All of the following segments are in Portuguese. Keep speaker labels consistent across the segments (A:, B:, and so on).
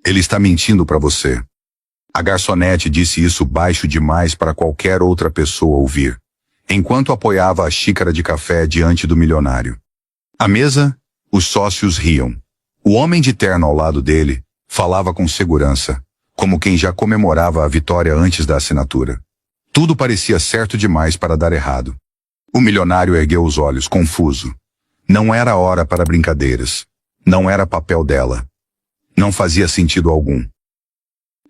A: Ele está mentindo para você. A garçonete disse isso baixo demais para qualquer outra pessoa ouvir, enquanto apoiava a xícara de café diante do milionário. À mesa, os sócios riam. O homem de terno ao lado dele falava com segurança, como quem já comemorava a vitória antes da assinatura. Tudo parecia certo demais para dar errado. O milionário ergueu os olhos, confuso. Não era hora para brincadeiras. Não era papel dela. Não fazia sentido algum.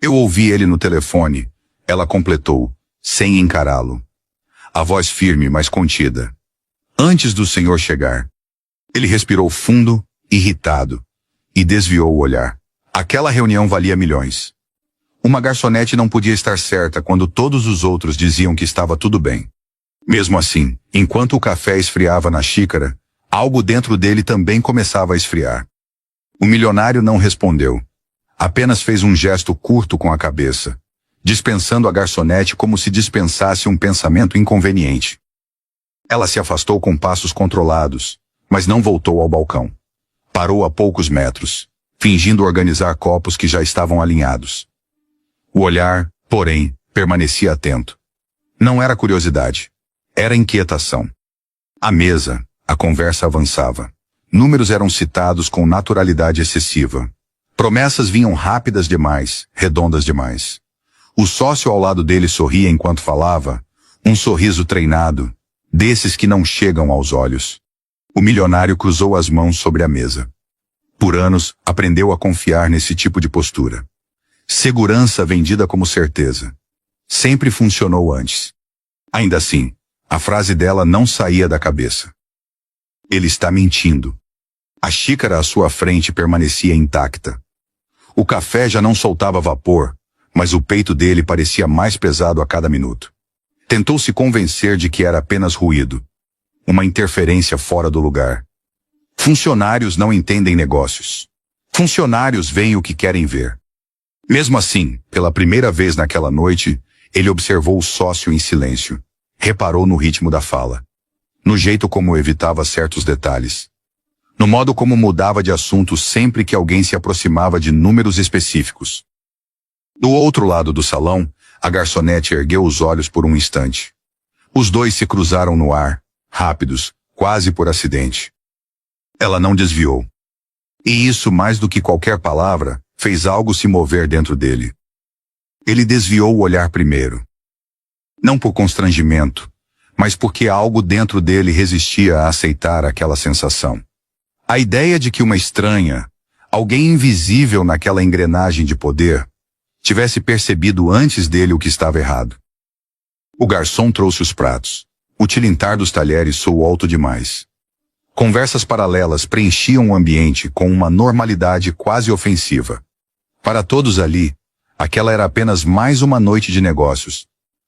A: Eu ouvi ele no telefone, ela completou, sem encará-lo. A voz firme, mas contida. Antes do senhor chegar. Ele respirou fundo, irritado, e desviou o olhar. Aquela reunião valia milhões. Uma garçonete não podia estar certa quando todos os outros diziam que estava tudo bem. Mesmo assim, enquanto o café esfriava na xícara, algo dentro dele também começava a esfriar. O milionário não respondeu. Apenas fez um gesto curto com a cabeça, dispensando a garçonete como se dispensasse um pensamento inconveniente. Ela se afastou com passos controlados, mas não voltou ao balcão. Parou a poucos metros, fingindo organizar copos que já estavam alinhados. O olhar, porém, permanecia atento. Não era curiosidade. Era inquietação. À mesa, a conversa avançava. Números eram citados com naturalidade excessiva. Promessas vinham rápidas demais, redondas demais. O sócio ao lado dele sorria enquanto falava, um sorriso treinado, desses que não chegam aos olhos. O milionário cruzou as mãos sobre a mesa. Por anos, aprendeu a confiar nesse tipo de postura. Segurança vendida como certeza. Sempre funcionou antes. Ainda assim, a frase dela não saía da cabeça. Ele está mentindo. A xícara à sua frente permanecia intacta. O café já não soltava vapor, mas o peito dele parecia mais pesado a cada minuto. Tentou se convencer de que era apenas ruído. Uma interferência fora do lugar. Funcionários não entendem negócios. Funcionários veem o que querem ver. Mesmo assim, pela primeira vez naquela noite, ele observou o sócio em silêncio. Reparou no ritmo da fala. No jeito como evitava certos detalhes. No modo como mudava de assunto sempre que alguém se aproximava de números específicos. Do outro lado do salão, a garçonete ergueu os olhos por um instante. Os dois se cruzaram no ar, rápidos, quase por acidente. Ela não desviou. E isso, mais do que qualquer palavra, fez algo se mover dentro dele. Ele desviou o olhar primeiro. Não por constrangimento, mas porque algo dentro dele resistia a aceitar aquela sensação. A ideia de que uma estranha, alguém invisível naquela engrenagem de poder, tivesse percebido antes dele o que estava errado. O garçom trouxe os pratos. O tilintar dos talheres soou alto demais. Conversas paralelas preenchiam o ambiente com uma normalidade quase ofensiva. Para todos ali, aquela era apenas mais uma noite de negócios.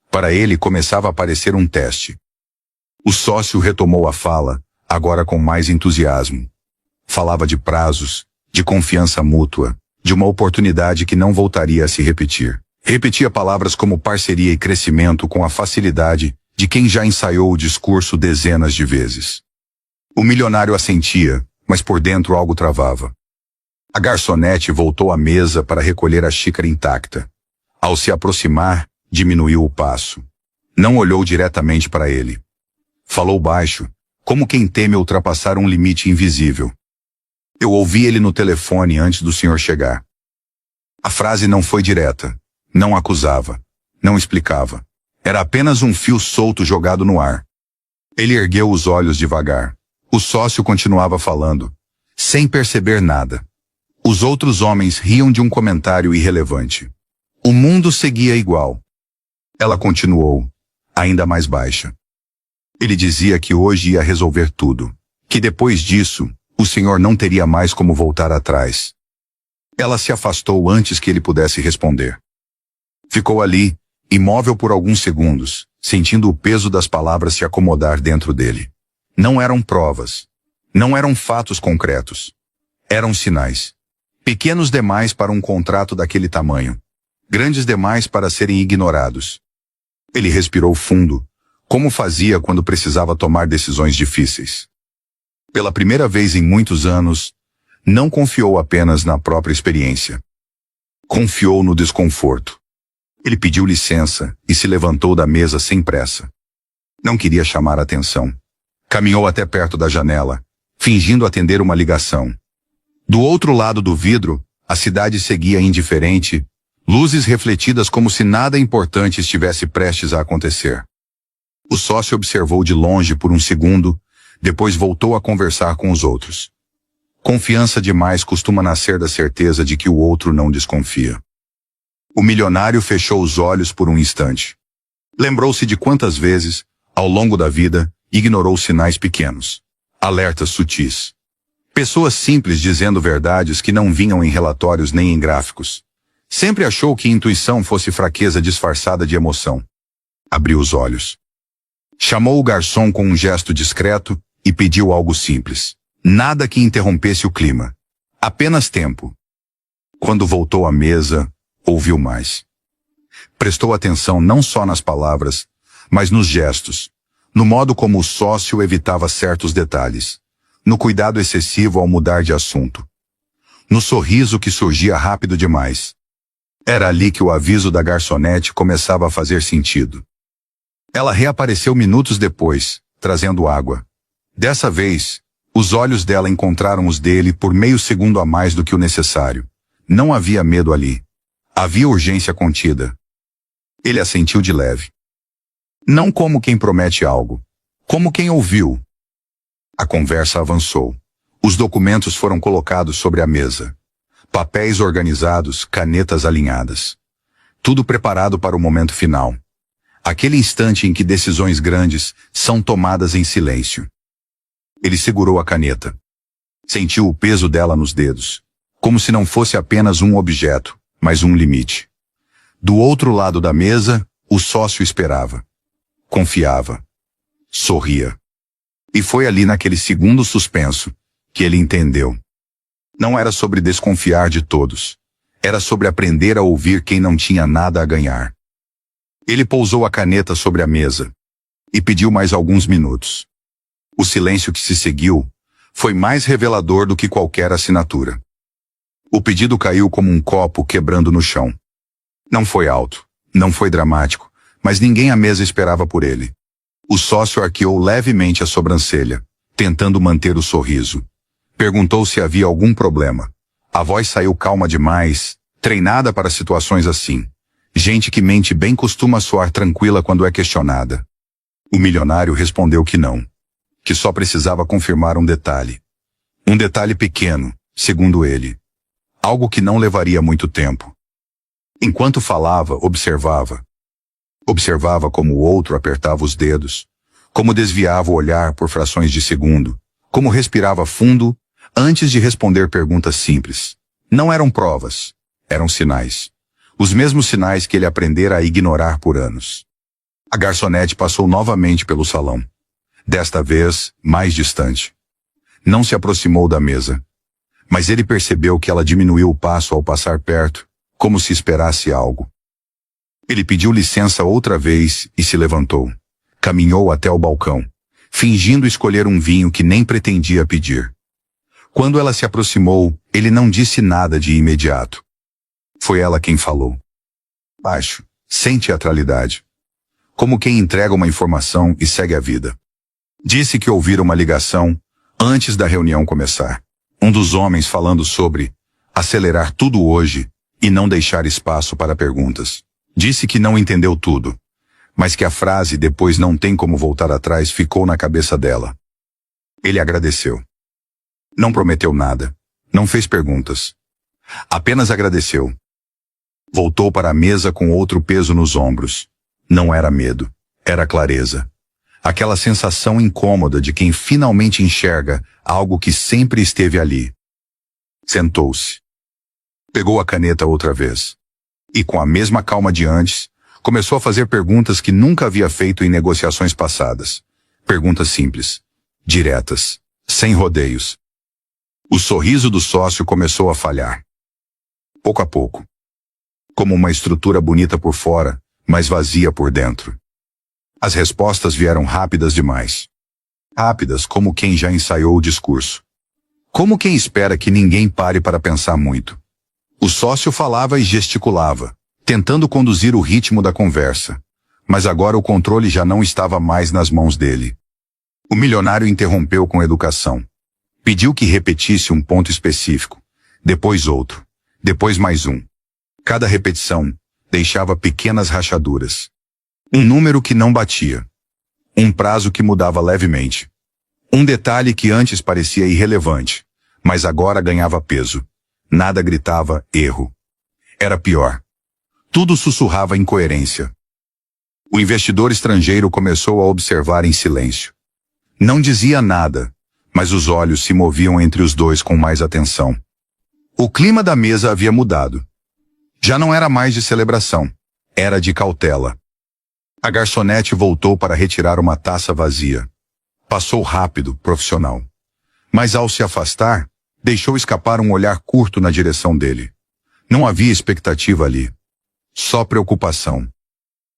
A: Para ele começava a parecer um teste. O sócio retomou a fala, agora com mais entusiasmo. Falava de prazos, de confiança mútua, de uma oportunidade que não voltaria a se repetir. Repetia palavras como parceria e crescimento com a facilidade de quem já ensaiou o discurso dezenas de vezes. O milionário assentia, mas por dentro algo travava. A garçonete voltou à mesa para recolher a xícara intacta. Ao se aproximar, diminuiu o passo. Não olhou diretamente para ele. Falou baixo, como quem teme ultrapassar um limite invisível. Eu ouvi ele no telefone antes do senhor chegar. A frase não foi direta, não acusava, não explicava. Era apenas um fio solto jogado no ar. Ele ergueu os olhos devagar. O sócio continuava falando, sem perceber nada. Os outros homens riam de um comentário irrelevante. O mundo seguia igual. Ela continuou, ainda mais baixa. Ele dizia que hoje ia resolver tudo, que depois disso, o senhor não teria mais como voltar atrás. Ela se afastou antes que ele pudesse responder. Ficou ali, imóvel por alguns segundos, sentindo o peso das palavras se acomodar dentro dele. Não eram provas. Não eram fatos concretos. Eram sinais. Pequenos demais para um contrato daquele tamanho. Grandes demais para serem ignorados. Ele respirou fundo, como fazia quando precisava tomar decisões difíceis. Pela primeira vez em muitos anos, não confiou apenas na própria experiência. Confiou no desconforto. Ele pediu licença e se levantou da mesa sem pressa. Não queria chamar atenção. Caminhou até perto da janela, fingindo atender uma ligação. Do outro lado do vidro, a cidade seguia indiferente, luzes refletidas como se nada importante estivesse prestes a acontecer. O sócio observou de longe por um segundo, depois voltou a conversar com os outros. Confiança demais costuma nascer da certeza de que o outro não desconfia. O milionário fechou os olhos por um instante. Lembrou-se de quantas vezes, ao longo da vida, ignorou sinais pequenos, alertas sutis. Pessoas simples dizendo verdades que não vinham em relatórios nem em gráficos. Sempre achou que intuição fosse fraqueza disfarçada de emoção. Abriu os olhos. Chamou o garçom com um gesto discreto e pediu algo simples. Nada que interrompesse o clima. Apenas tempo. Quando voltou à mesa, ouviu mais. Prestou atenção não só nas palavras, mas nos gestos, no modo como o sócio evitava certos detalhes, no cuidado excessivo ao mudar de assunto, no sorriso que surgia rápido demais. Era ali que o aviso da garçonete começava a fazer sentido. Ela reapareceu minutos depois, trazendo água. Dessa vez, os olhos dela encontraram os dele por meio segundo a mais do que o necessário. Não havia medo ali. Havia urgência contida. Ele assentiu de leve. Não como quem promete algo, como quem ouviu. A conversa avançou. Os documentos foram colocados sobre a mesa. Papéis organizados, canetas alinhadas. Tudo preparado para o momento final. Aquele instante em que decisões grandes são tomadas em silêncio. Ele segurou a caneta. Sentiu o peso dela nos dedos, como se não fosse apenas um objeto, mas um limite. Do outro lado da mesa, o sócio esperava. Confiava. Sorria. E foi ali naquele segundo suspenso que ele entendeu. Não era sobre desconfiar de todos. Era sobre aprender a ouvir quem não tinha nada a ganhar. Ele pousou a caneta sobre a mesa e pediu mais alguns minutos. O silêncio que se seguiu foi mais revelador do que qualquer assinatura. O pedido caiu como um copo quebrando no chão. Não foi alto, não foi dramático, mas ninguém à mesa esperava por ele. O sócio arqueou levemente a sobrancelha, tentando manter o sorriso. Perguntou se havia algum problema. A voz saiu calma demais, treinada para situações assim. Gente que mente bem costuma soar tranquila quando é questionada. O milionário respondeu que não. Que só precisava confirmar um detalhe. Um detalhe pequeno, segundo ele. Algo que não levaria muito tempo. Enquanto falava, observava. Observava como o outro apertava os dedos, como desviava o olhar por frações de segundo, como respirava fundo antes de responder perguntas simples. Não eram provas, eram sinais. Os mesmos sinais que ele aprendera a ignorar por anos. A garçonete passou novamente pelo salão. Desta vez, mais distante. Não se aproximou da mesa. Mas ele percebeu que ela diminuiu o passo ao passar perto, como se esperasse algo. Ele pediu licença outra vez e se levantou. Caminhou até o balcão, fingindo escolher um vinho que nem pretendia pedir. Quando ela se aproximou, ele não disse nada de imediato. Foi ela quem falou. Baixo, sem teatralidade. Como quem entrega uma informação e segue a vida. Disse que ouvira uma ligação antes da reunião começar. Um dos homens falando sobre acelerar tudo hoje e não deixar espaço para perguntas. Disse que não entendeu tudo, mas que a frase depois não tem como voltar atrás ficou na cabeça dela. Ele agradeceu. Não prometeu nada, não fez perguntas. Apenas agradeceu. Voltou para a mesa com outro peso nos ombros. Não era medo, era clareza. Aquela sensação incômoda de quem finalmente enxerga algo que sempre esteve ali. Sentou-se. Pegou a caneta outra vez. E com a mesma calma de antes, começou a fazer perguntas que nunca havia feito em negociações passadas. Perguntas simples, diretas, sem rodeios. O sorriso do sócio começou a falhar. Pouco a pouco. Como uma estrutura bonita por fora, mas vazia por dentro. As respostas vieram rápidas demais. Rápidas como quem já ensaiou o discurso. Como quem espera que ninguém pare para pensar muito. O sócio falava e gesticulava, tentando conduzir o ritmo da conversa. Mas agora o controle já não estava mais nas mãos dele. O milionário interrompeu com educação. Pediu que repetisse um ponto específico, depois outro, depois mais um. Cada repetição deixava pequenas rachaduras. Um número que não batia. Um prazo que mudava levemente. Um detalhe que antes parecia irrelevante, mas agora ganhava peso. Nada gritava erro. Era pior. Tudo sussurrava incoerência. O investidor estrangeiro começou a observar em silêncio. Não dizia nada, mas os olhos se moviam entre os dois com mais atenção. O clima da mesa havia mudado. Já não era mais de celebração, era de cautela. A garçonete voltou para retirar uma taça vazia. Passou rápido, profissional. Mas ao se afastar, deixou escapar um olhar curto na direção dele. Não havia expectativa ali. Só preocupação.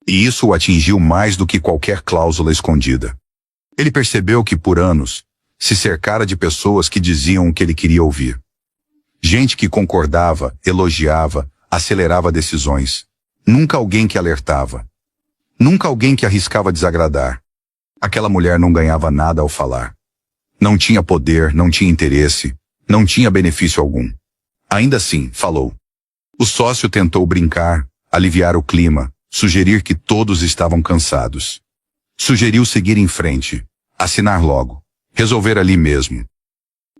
A: E isso o atingiu mais do que qualquer cláusula escondida. Ele percebeu que por anos, se cercara de pessoas que diziam o que ele queria ouvir. Gente que concordava, elogiava, acelerava decisões. Nunca alguém que alertava. Nunca alguém que arriscava desagradar. Aquela mulher não ganhava nada ao falar. Não tinha poder, não tinha interesse, não tinha benefício algum. Ainda assim, falou. O sócio tentou brincar, aliviar o clima, sugerir que todos estavam cansados. Sugeriu seguir em frente, assinar logo, resolver ali mesmo.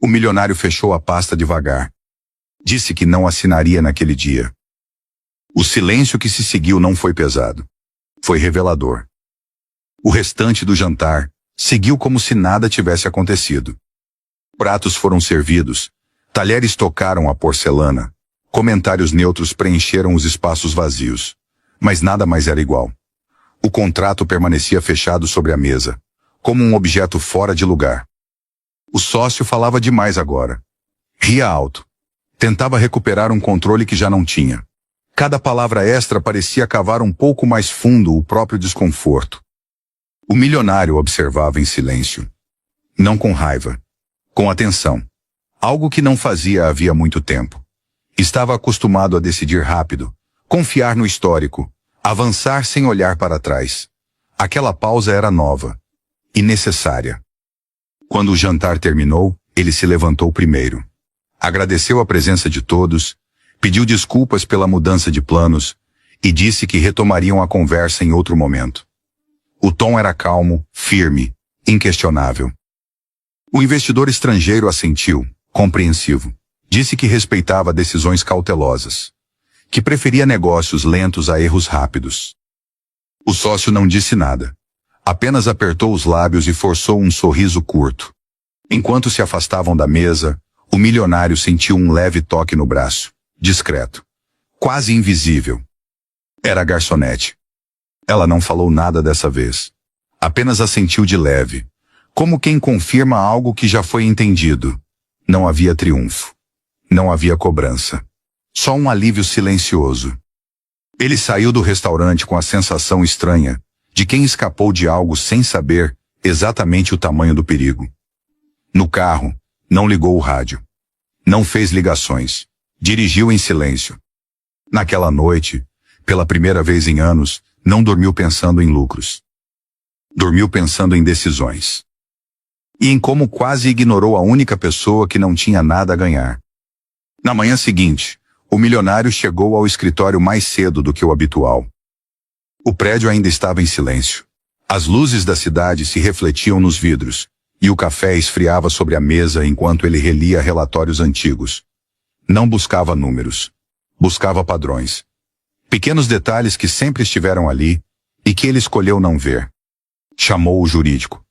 A: O milionário fechou a pasta devagar. Disse que não assinaria naquele dia. O silêncio que se seguiu não foi pesado. Foi revelador. O restante do jantar seguiu como se nada tivesse acontecido. Pratos foram servidos, talheres tocaram a porcelana, comentários neutros preencheram os espaços vazios. Mas nada mais era igual. O contrato permanecia fechado sobre a mesa, como um objeto fora de lugar. O sócio falava demais agora. Ria alto. Tentava recuperar um controle que já não tinha. Cada palavra extra parecia cavar um pouco mais fundo o próprio desconforto. O milionário observava em silêncio. Não com raiva. Com atenção. Algo que não fazia havia muito tempo. Estava acostumado a decidir rápido, confiar no histórico, avançar sem olhar para trás. Aquela pausa era nova e necessária. Quando o jantar terminou, ele se levantou primeiro. Agradeceu a presença de todos, pediu desculpas pela mudança de planos e disse que retomariam a conversa em outro momento. O tom era calmo, firme, inquestionável. O investidor estrangeiro assentiu, compreensivo. Disse que respeitava decisões cautelosas, que preferia negócios lentos a erros rápidos. O sócio não disse nada. Apenas apertou os lábios e forçou um sorriso curto. Enquanto se afastavam da mesa, o milionário sentiu um leve toque no braço, discreto, quase invisível. Era a garçonete. Ela não falou nada dessa vez. Apenas assentiu de leve, como quem confirma algo que já foi entendido. Não havia triunfo. Não havia cobrança. Só um alívio silencioso. Ele saiu do restaurante com a sensação estranha de quem escapou de algo sem saber exatamente o tamanho do perigo. No carro, não ligou o rádio. Não fez ligações. Dirigiu em silêncio. Naquela noite, pela primeira vez em anos, não dormiu pensando em lucros. Dormiu pensando em decisões. E em como quase ignorou a única pessoa que não tinha nada a ganhar. Na manhã seguinte, o milionário chegou ao escritório mais cedo do que o habitual. O prédio ainda estava em silêncio. As luzes da cidade se refletiam nos vidros, e o café esfriava sobre a mesa enquanto ele relia relatórios antigos. Não buscava números. Buscava padrões. Pequenos detalhes que sempre estiveram ali, e que ele escolheu não ver. Chamou o jurídico.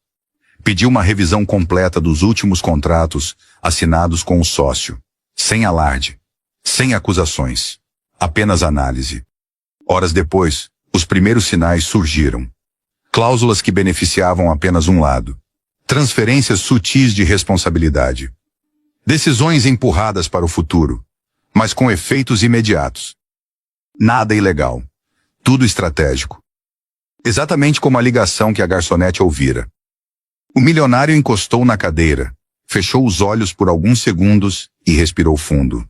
A: Pediu uma revisão completa dos últimos contratos assinados com o sócio. Sem alarde. Sem acusações. Apenas análise. Horas depois, os primeiros sinais surgiram. Cláusulas que beneficiavam apenas um lado. Transferências sutis de responsabilidade. Decisões empurradas para o futuro, mas com efeitos imediatos. Nada ilegal. Tudo estratégico. Exatamente como a ligação que a garçonete ouvira. O milionário encostou na cadeira, fechou os olhos por alguns segundos e respirou fundo.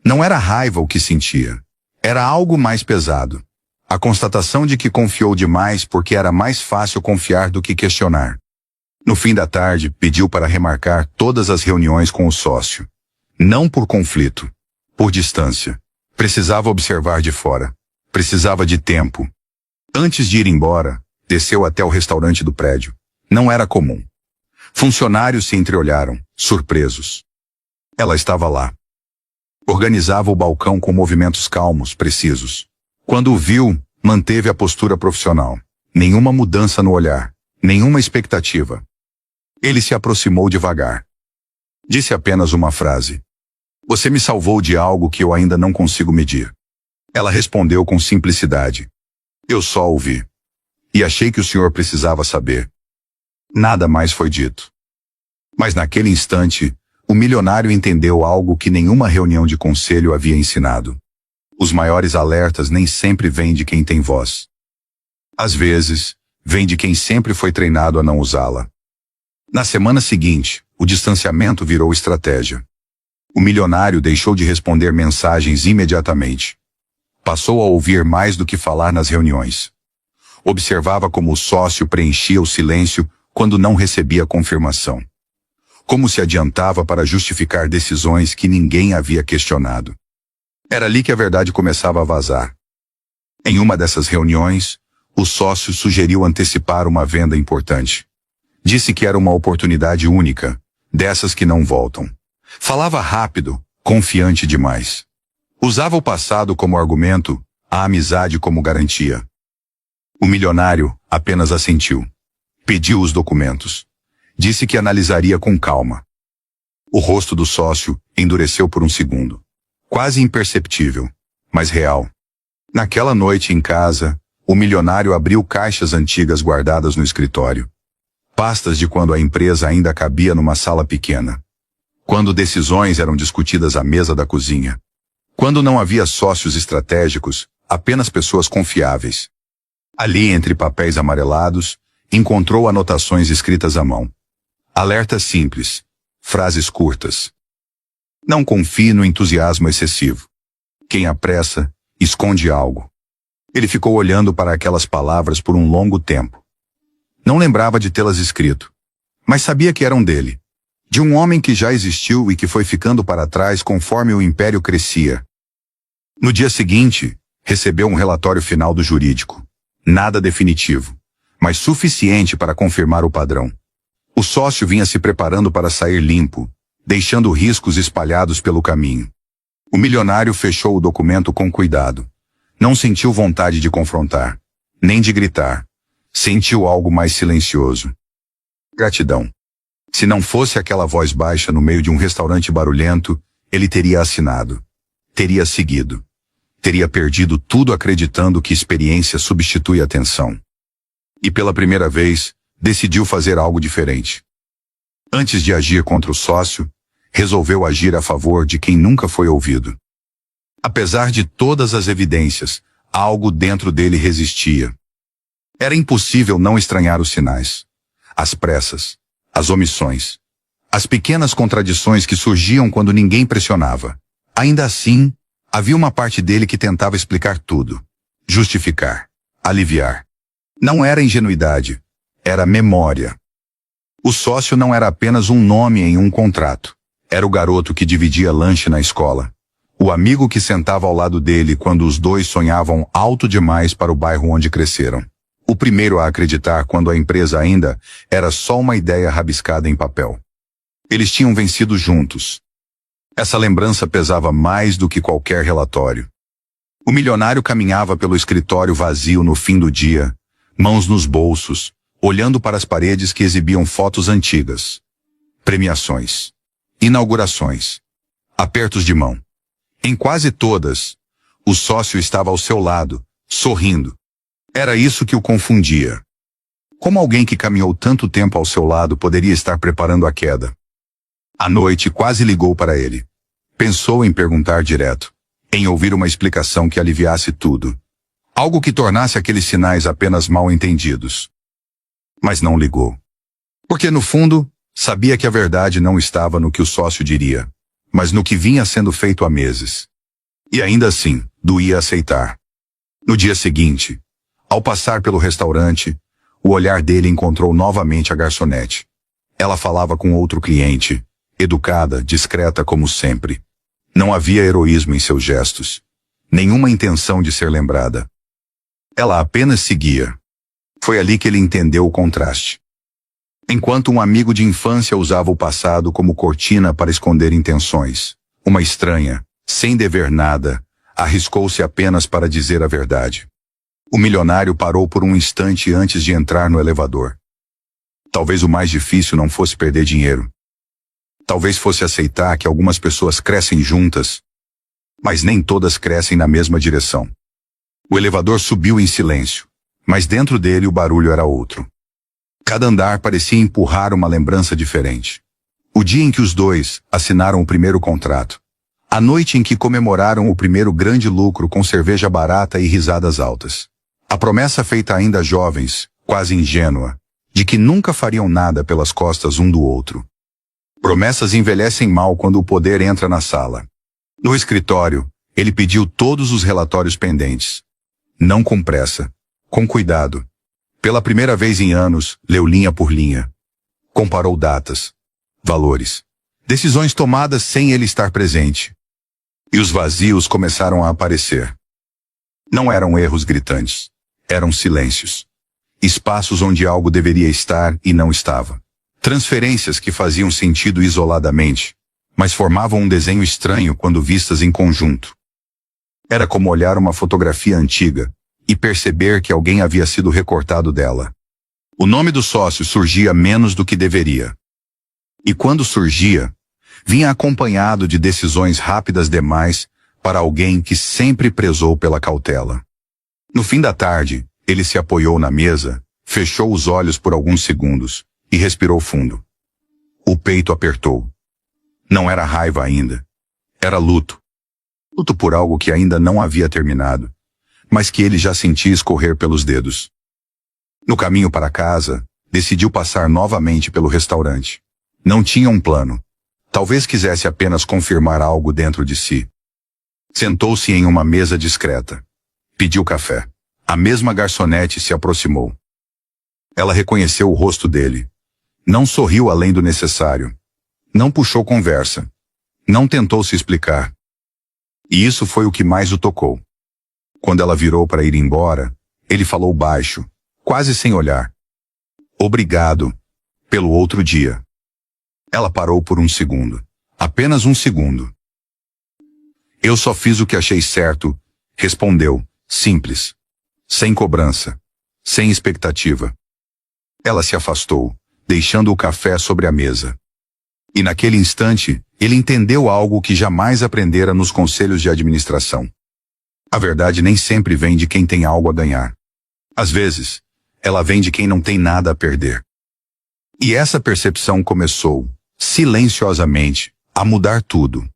A: Não era raiva o que sentia. Era algo mais pesado. A constatação de que confiou demais porque era mais fácil confiar do que questionar. No fim da tarde, pediu para remarcar todas as reuniões com o sócio. Não por conflito, por distância. Precisava observar de fora. Precisava de tempo. Antes de ir embora, desceu até o restaurante do prédio. Não era comum. Funcionários se entreolharam, surpresos. Ela estava lá. Organizava o balcão com movimentos calmos, precisos. Quando o viu, manteve a postura profissional. Nenhuma mudança no olhar, nenhuma expectativa. Ele se aproximou devagar. Disse apenas uma frase. Você me salvou de algo que eu ainda não consigo medir. Ela respondeu com simplicidade. Eu só ouvi. E achei que o senhor precisava saber. Nada mais foi dito. Mas naquele instante, o milionário entendeu algo que nenhuma reunião de conselho havia ensinado. Os maiores alertas nem sempre vêm de quem tem voz. Às vezes, vem de quem sempre foi treinado a não usá-la. Na semana seguinte, o distanciamento virou estratégia. O milionário deixou de responder mensagens imediatamente. Passou a ouvir mais do que falar nas reuniões. Observava como o sócio preenchia o silêncio quando não recebia confirmação. Como se adiantava para justificar decisões que ninguém havia questionado. Era ali que a verdade começava a vazar. Em uma dessas reuniões, o sócio sugeriu antecipar uma venda importante. Disse que era uma oportunidade única, dessas que não voltam. Falava rápido, confiante demais. Usava o passado como argumento, a amizade como garantia. O milionário apenas assentiu. Pediu os documentos. Disse que analisaria com calma. O rosto do sócio endureceu por um segundo. Quase imperceptível, mas real. Naquela noite em casa, o milionário abriu caixas antigas guardadas no escritório. Pastas de quando a empresa ainda cabia numa sala pequena. Quando decisões eram discutidas à mesa da cozinha. Quando não havia sócios estratégicos, apenas pessoas confiáveis. Ali, entre papéis amarelados, encontrou anotações escritas à mão. Alertas simples, frases curtas. Não confie no entusiasmo excessivo. Quem apressa, esconde algo. Ele ficou olhando para aquelas palavras por um longo tempo. Não lembrava de tê-las escrito, mas sabia que eram dele. De um homem que já existiu e que foi ficando para trás conforme o império crescia. No dia seguinte, recebeu um relatório final do jurídico. Nada definitivo, mas suficiente para confirmar o padrão. O sócio vinha se preparando para sair limpo, deixando riscos espalhados pelo caminho. O milionário fechou o documento com cuidado. Não sentiu vontade de confrontar, nem de gritar. Sentiu algo mais silencioso. Gratidão. Se não fosse aquela voz baixa no meio de um restaurante barulhento, ele teria assinado. Teria seguido. Teria perdido tudo acreditando que experiência substitui atenção. E pela primeira vez, decidiu fazer algo diferente. Antes de agir contra o sócio, resolveu agir a favor de quem nunca foi ouvido. Apesar de todas as evidências, algo dentro dele resistia. Era impossível não estranhar os sinais. As pressas, as omissões, as pequenas contradições que surgiam quando ninguém pressionava. Ainda assim, havia uma parte dele que tentava explicar tudo, justificar, aliviar. Não era ingenuidade, era memória. O sócio não era apenas um nome em um contrato. Era o garoto que dividia lanche na escola. O amigo que sentava ao lado dele quando os dois sonhavam alto demais para o bairro onde cresceram. O primeiro a acreditar quando a empresa ainda era só uma ideia rabiscada em papel. Eles tinham vencido juntos. Essa lembrança pesava mais do que qualquer relatório. O milionário caminhava pelo escritório vazio no fim do dia, mãos nos bolsos, olhando para as paredes que exibiam fotos antigas. Premiações. Inaugurações. Apertos de mão. Em quase todas, o sócio estava ao seu lado, sorrindo. Era isso que o confundia. Como alguém que caminhou tanto tempo ao seu lado poderia estar preparando a queda? A noite quase ligou para ele. Pensou em perguntar direto, em ouvir uma explicação que aliviasse tudo. Algo que tornasse aqueles sinais apenas mal entendidos. Mas não ligou. Porque no fundo, sabia que a verdade não estava no que o sócio diria, mas no que vinha sendo feito há meses. E ainda assim, doía aceitar. No dia seguinte, ao passar pelo restaurante, o olhar dele encontrou novamente a garçonete. Ela falava com outro cliente, educada, discreta como sempre. Não havia heroísmo em seus gestos. Nenhuma intenção de ser lembrada. Ela apenas seguia. Foi ali que ele entendeu o contraste. Enquanto um amigo de infância usava o passado como cortina para esconder intenções, uma estranha, sem dever nada, arriscou-se apenas para dizer a verdade. O milionário parou por um instante antes de entrar no elevador. Talvez o mais difícil não fosse perder dinheiro. Talvez fosse aceitar que algumas pessoas crescem juntas, mas nem todas crescem na mesma direção. O elevador subiu em silêncio, mas dentro dele o barulho era outro. Cada andar parecia empurrar uma lembrança diferente. O dia em que os dois assinaram o primeiro contrato. A noite em que comemoraram o primeiro grande lucro com cerveja barata e risadas altas. A promessa feita ainda jovens, quase ingênua, de que nunca fariam nada pelas costas um do outro. Promessas envelhecem mal quando o poder entra na sala. No escritório, ele pediu todos os relatórios pendentes. Não com pressa, com cuidado. Pela primeira vez em anos, leu linha por linha. Comparou datas, valores, decisões tomadas sem ele estar presente. E os vazios começaram a aparecer. Não eram erros gritantes, eram silêncios. Espaços onde algo deveria estar e não estava. Transferências que faziam sentido isoladamente, mas formavam um desenho estranho quando vistas em conjunto. Era como olhar uma fotografia antiga e perceber que alguém havia sido recortado dela. O nome do sócio surgia menos do que deveria. E quando surgia, vinha acompanhado de decisões rápidas demais para alguém que sempre prezou pela cautela. No fim da tarde, ele se apoiou na mesa, fechou os olhos por alguns segundos e respirou fundo. O peito apertou. Não era raiva ainda. Era luto. Luto por algo que ainda não havia terminado, mas que ele já sentia escorrer pelos dedos. No caminho para casa, decidiu passar novamente pelo restaurante. Não tinha um plano. Talvez quisesse apenas confirmar algo dentro de si. Sentou-se em uma mesa discreta. Pediu café. A mesma garçonete se aproximou. Ela reconheceu o rosto dele. Não sorriu além do necessário. Não puxou conversa. Não tentou se explicar. E isso foi o que mais o tocou. Quando ela virou para ir embora, ele falou baixo, quase sem olhar. Obrigado pelo outro dia. Ela parou por um segundo. Apenas um segundo. Eu só fiz o que achei certo, respondeu, simples. Sem cobrança. Sem expectativa. Ela se afastou, deixando o café sobre a mesa. E naquele instante, ele entendeu algo que jamais aprendera nos conselhos de administração. A verdade nem sempre vem de quem tem algo a ganhar. Às vezes, ela vem de quem não tem nada a perder. E essa percepção começou, silenciosamente, a mudar tudo.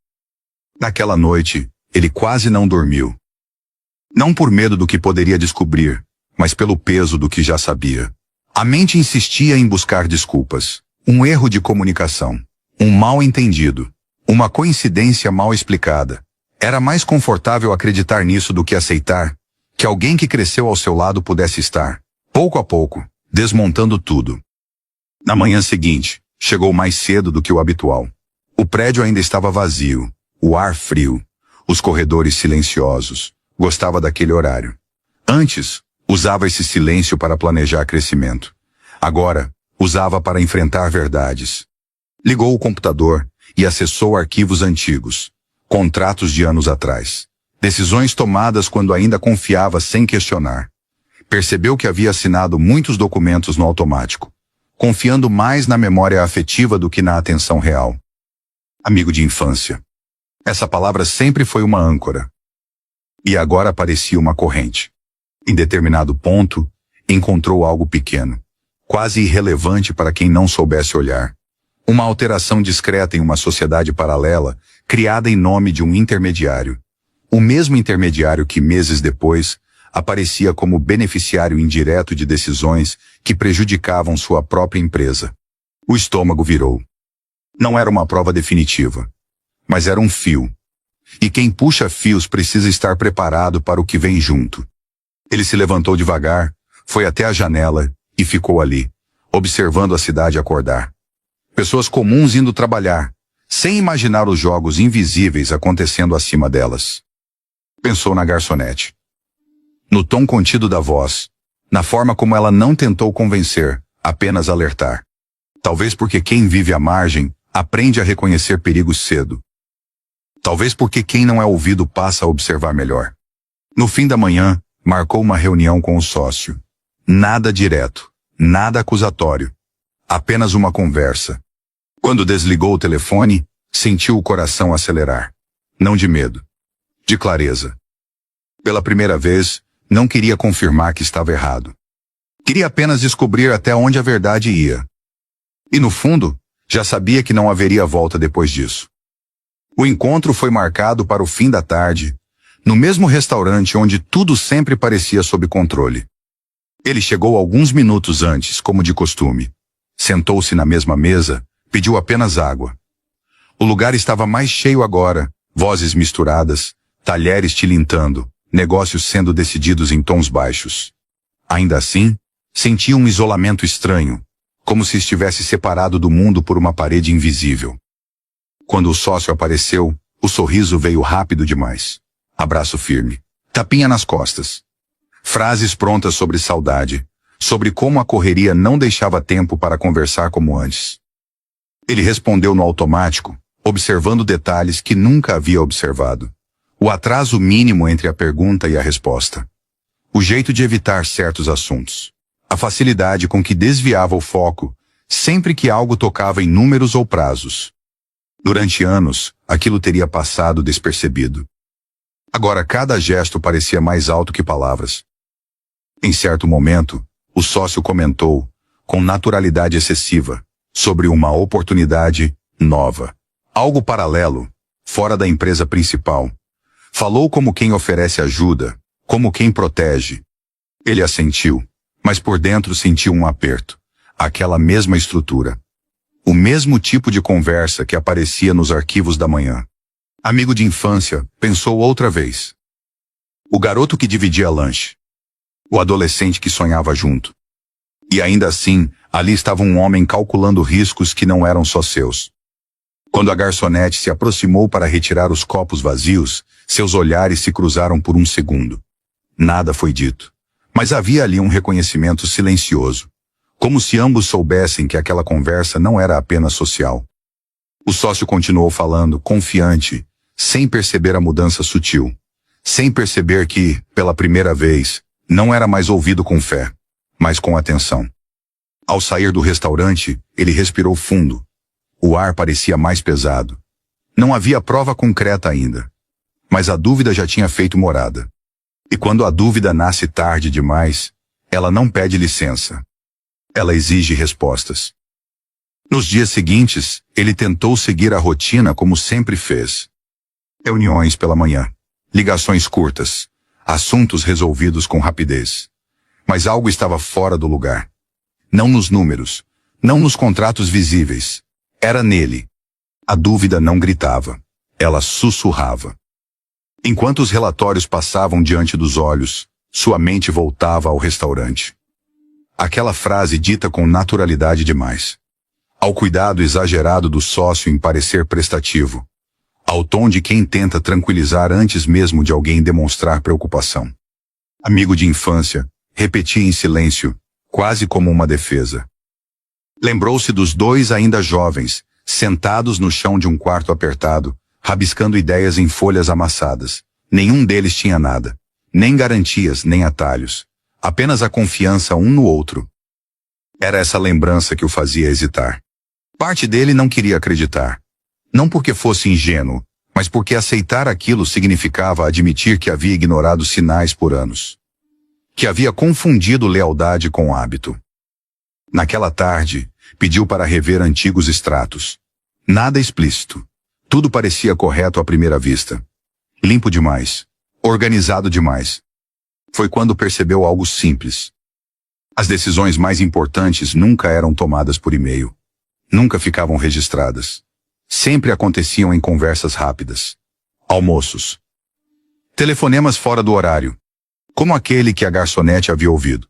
A: Naquela noite, ele quase não dormiu. Não por medo do que poderia descobrir, mas pelo peso do que já sabia. A mente insistia em buscar desculpas. Um erro de comunicação. Um mal-entendido. Uma coincidência mal explicada. Era mais confortável acreditar nisso do que aceitar que alguém que cresceu ao seu lado pudesse estar, pouco a pouco, desmontando tudo. Na manhã seguinte, chegou mais cedo do que o habitual. O prédio ainda estava vazio, o ar frio, os corredores silenciosos. Gostava daquele horário. Antes, usava esse silêncio para planejar crescimento. Agora, usava para enfrentar verdades. Ligou o computador e acessou arquivos antigos. Contratos de anos atrás. Decisões tomadas quando ainda confiava sem questionar. Percebeu que havia assinado muitos documentos no automático, confiando mais na memória afetiva do que na atenção real. Amigo de infância. Essa palavra sempre foi uma âncora. E agora parecia uma corrente. Em determinado ponto, encontrou algo pequeno, quase irrelevante para quem não soubesse olhar. Uma alteração discreta em uma sociedade paralela, criada em nome de um intermediário. O mesmo intermediário que, meses depois, aparecia como beneficiário indireto de decisões que prejudicavam sua própria empresa. O estômago virou. Não era uma prova definitiva, mas era um fio. E quem puxa fios precisa estar preparado para o que vem junto. Ele se levantou devagar, foi até a janela e ficou ali, observando a cidade acordar. Pessoas comuns indo trabalhar, sem imaginar os jogos invisíveis acontecendo acima delas. Pensou na garçonete. No tom contido da voz, na forma como ela não tentou convencer, apenas alertar. Talvez porque quem vive à margem aprende a reconhecer perigos cedo. Talvez porque quem não é ouvido passa a observar melhor. No fim da manhã, marcou uma reunião com o sócio. Nada direto, nada acusatório. Apenas uma conversa. Quando desligou o telefone, sentiu o coração acelerar. Não de medo, de clareza. Pela primeira vez, não queria confirmar que estava errado. Queria apenas descobrir até onde a verdade ia. E no fundo, já sabia que não haveria volta depois disso. O encontro foi marcado para o fim da tarde, no mesmo restaurante onde tudo sempre parecia sob controle. Ele chegou alguns minutos antes, como de costume. Sentou-se na mesma mesa, pediu apenas água. O lugar estava mais cheio agora, vozes misturadas, talheres tilintando, negócios sendo decididos em tons baixos. Ainda assim, sentia um isolamento estranho, como se estivesse separado do mundo por uma parede invisível. Quando o sócio apareceu, o sorriso veio rápido demais. Abraço firme, tapinha nas costas. Frases prontas sobre saudade, sobre como a correria não deixava tempo para conversar como antes. Ele respondeu no automático, observando detalhes que nunca havia observado. O atraso mínimo entre a pergunta e a resposta. O jeito de evitar certos assuntos. A facilidade com que desviava o foco, sempre que algo tocava em números ou prazos. Durante anos, aquilo teria passado despercebido. Agora cada gesto parecia mais alto que palavras. Em certo momento, o sócio comentou, com naturalidade excessiva, sobre uma oportunidade nova. Algo paralelo, fora da empresa principal. Falou como quem oferece ajuda, como quem protege. Ele assentiu, mas por dentro sentiu um aperto. Aquela mesma estrutura. O mesmo tipo de conversa que aparecia nos arquivos da manhã. Amigo de infância, pensou outra vez. O garoto que dividia lanche. O adolescente que sonhava junto. E ainda assim, ali estava um homem calculando riscos que não eram só seus. Quando a garçonete se aproximou para retirar os copos vazios, seus olhares se cruzaram por um segundo. Nada foi dito. Mas havia ali um reconhecimento silencioso. Como se ambos soubessem que aquela conversa não era apenas social. O sócio continuou falando, confiante, sem perceber a mudança sutil. Sem perceber que, pela primeira vez, não era mais ouvido com fé, mas com atenção. Ao sair do restaurante, ele respirou fundo. O ar parecia mais pesado. Não havia prova concreta ainda. Mas a dúvida já tinha feito morada. E quando a dúvida nasce tarde demais, ela não pede licença. Ela exige respostas. Nos dias seguintes, ele tentou seguir a rotina como sempre fez. Reuniões pela manhã, ligações curtas, assuntos resolvidos com rapidez. Mas algo estava fora do lugar. Não nos números, não nos contratos visíveis. Era nele. A dúvida não gritava. Ela sussurrava. Enquanto os relatórios passavam diante dos olhos, sua mente voltava ao restaurante. Aquela frase dita com naturalidade demais. Ao cuidado exagerado do sócio em parecer prestativo. Ao tom de quem tenta tranquilizar antes mesmo de alguém demonstrar preocupação. Amigo de infância, repetia em silêncio, quase como uma defesa. Lembrou-se dos dois ainda jovens, sentados no chão de um quarto apertado, rabiscando ideias em folhas amassadas. Nenhum deles tinha nada. Nem garantias, nem atalhos. Apenas a confiança um no outro. Era essa lembrança que o fazia hesitar. Parte dele não queria acreditar. Não porque fosse ingênuo, mas porque aceitar aquilo significava admitir que havia ignorado sinais por anos. Que havia confundido lealdade com hábito. Naquela tarde, pediu para rever antigos extratos. Nada explícito. Tudo parecia correto à primeira vista. Limpo demais. Organizado demais. Foi quando percebeu algo simples. As decisões mais importantes nunca eram tomadas por e-mail. Nunca ficavam registradas. Sempre aconteciam em conversas rápidas. Almoços. Telefonemas fora do horário, como aquele que a garçonete havia ouvido.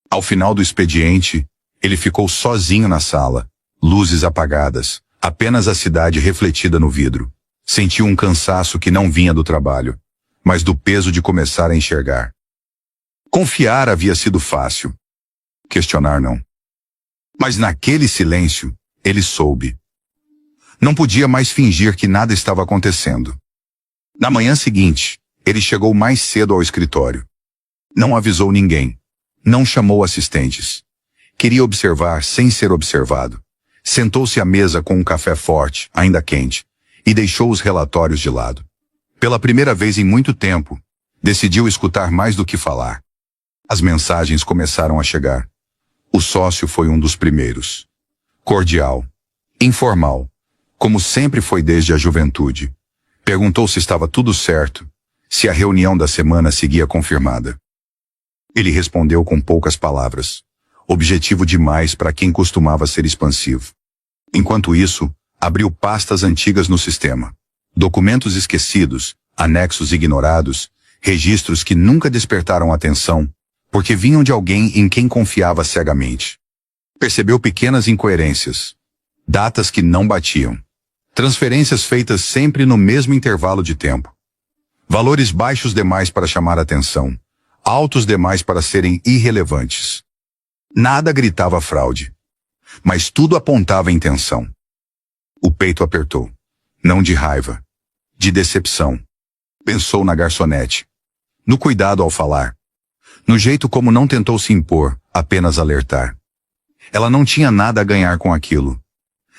A: Ao final do expediente, ele ficou sozinho na sala, luzes apagadas, apenas a cidade refletida no vidro. Sentiu um cansaço que não vinha do trabalho, mas do peso de começar a enxergar. Confiar havia sido fácil. Questionar não. Mas naquele silêncio, ele soube. Não podia mais fingir que nada estava acontecendo. Na manhã seguinte, ele chegou mais cedo ao escritório. Não avisou ninguém. Não chamou assistentes. Queria observar sem ser observado. Sentou-se à mesa com um café forte, ainda quente, e deixou os relatórios de lado. Pela primeira vez em muito tempo, decidiu escutar mais do que falar. As mensagens começaram a chegar. O sócio foi um dos primeiros. Cordial. Informal. Como sempre foi desde a juventude. Perguntou se estava tudo certo, se a reunião da semana seguia confirmada. Ele respondeu com poucas palavras. Objetivo demais para quem costumava ser expansivo. Enquanto isso, abriu pastas antigas no sistema. Documentos esquecidos, anexos ignorados, registros que nunca despertaram atenção, porque vinham de alguém em quem confiava cegamente. Percebeu pequenas incoerências. Datas que não batiam. Transferências feitas sempre no mesmo intervalo de tempo. Valores baixos demais para chamar atenção. Altos demais para serem irrelevantes. Nada gritava fraude. Mas tudo apontava intenção. O peito apertou. Não de raiva. De decepção. Pensou na garçonete. No cuidado ao falar. No jeito como não tentou se impor, apenas alertar. Ela não tinha nada a ganhar com aquilo.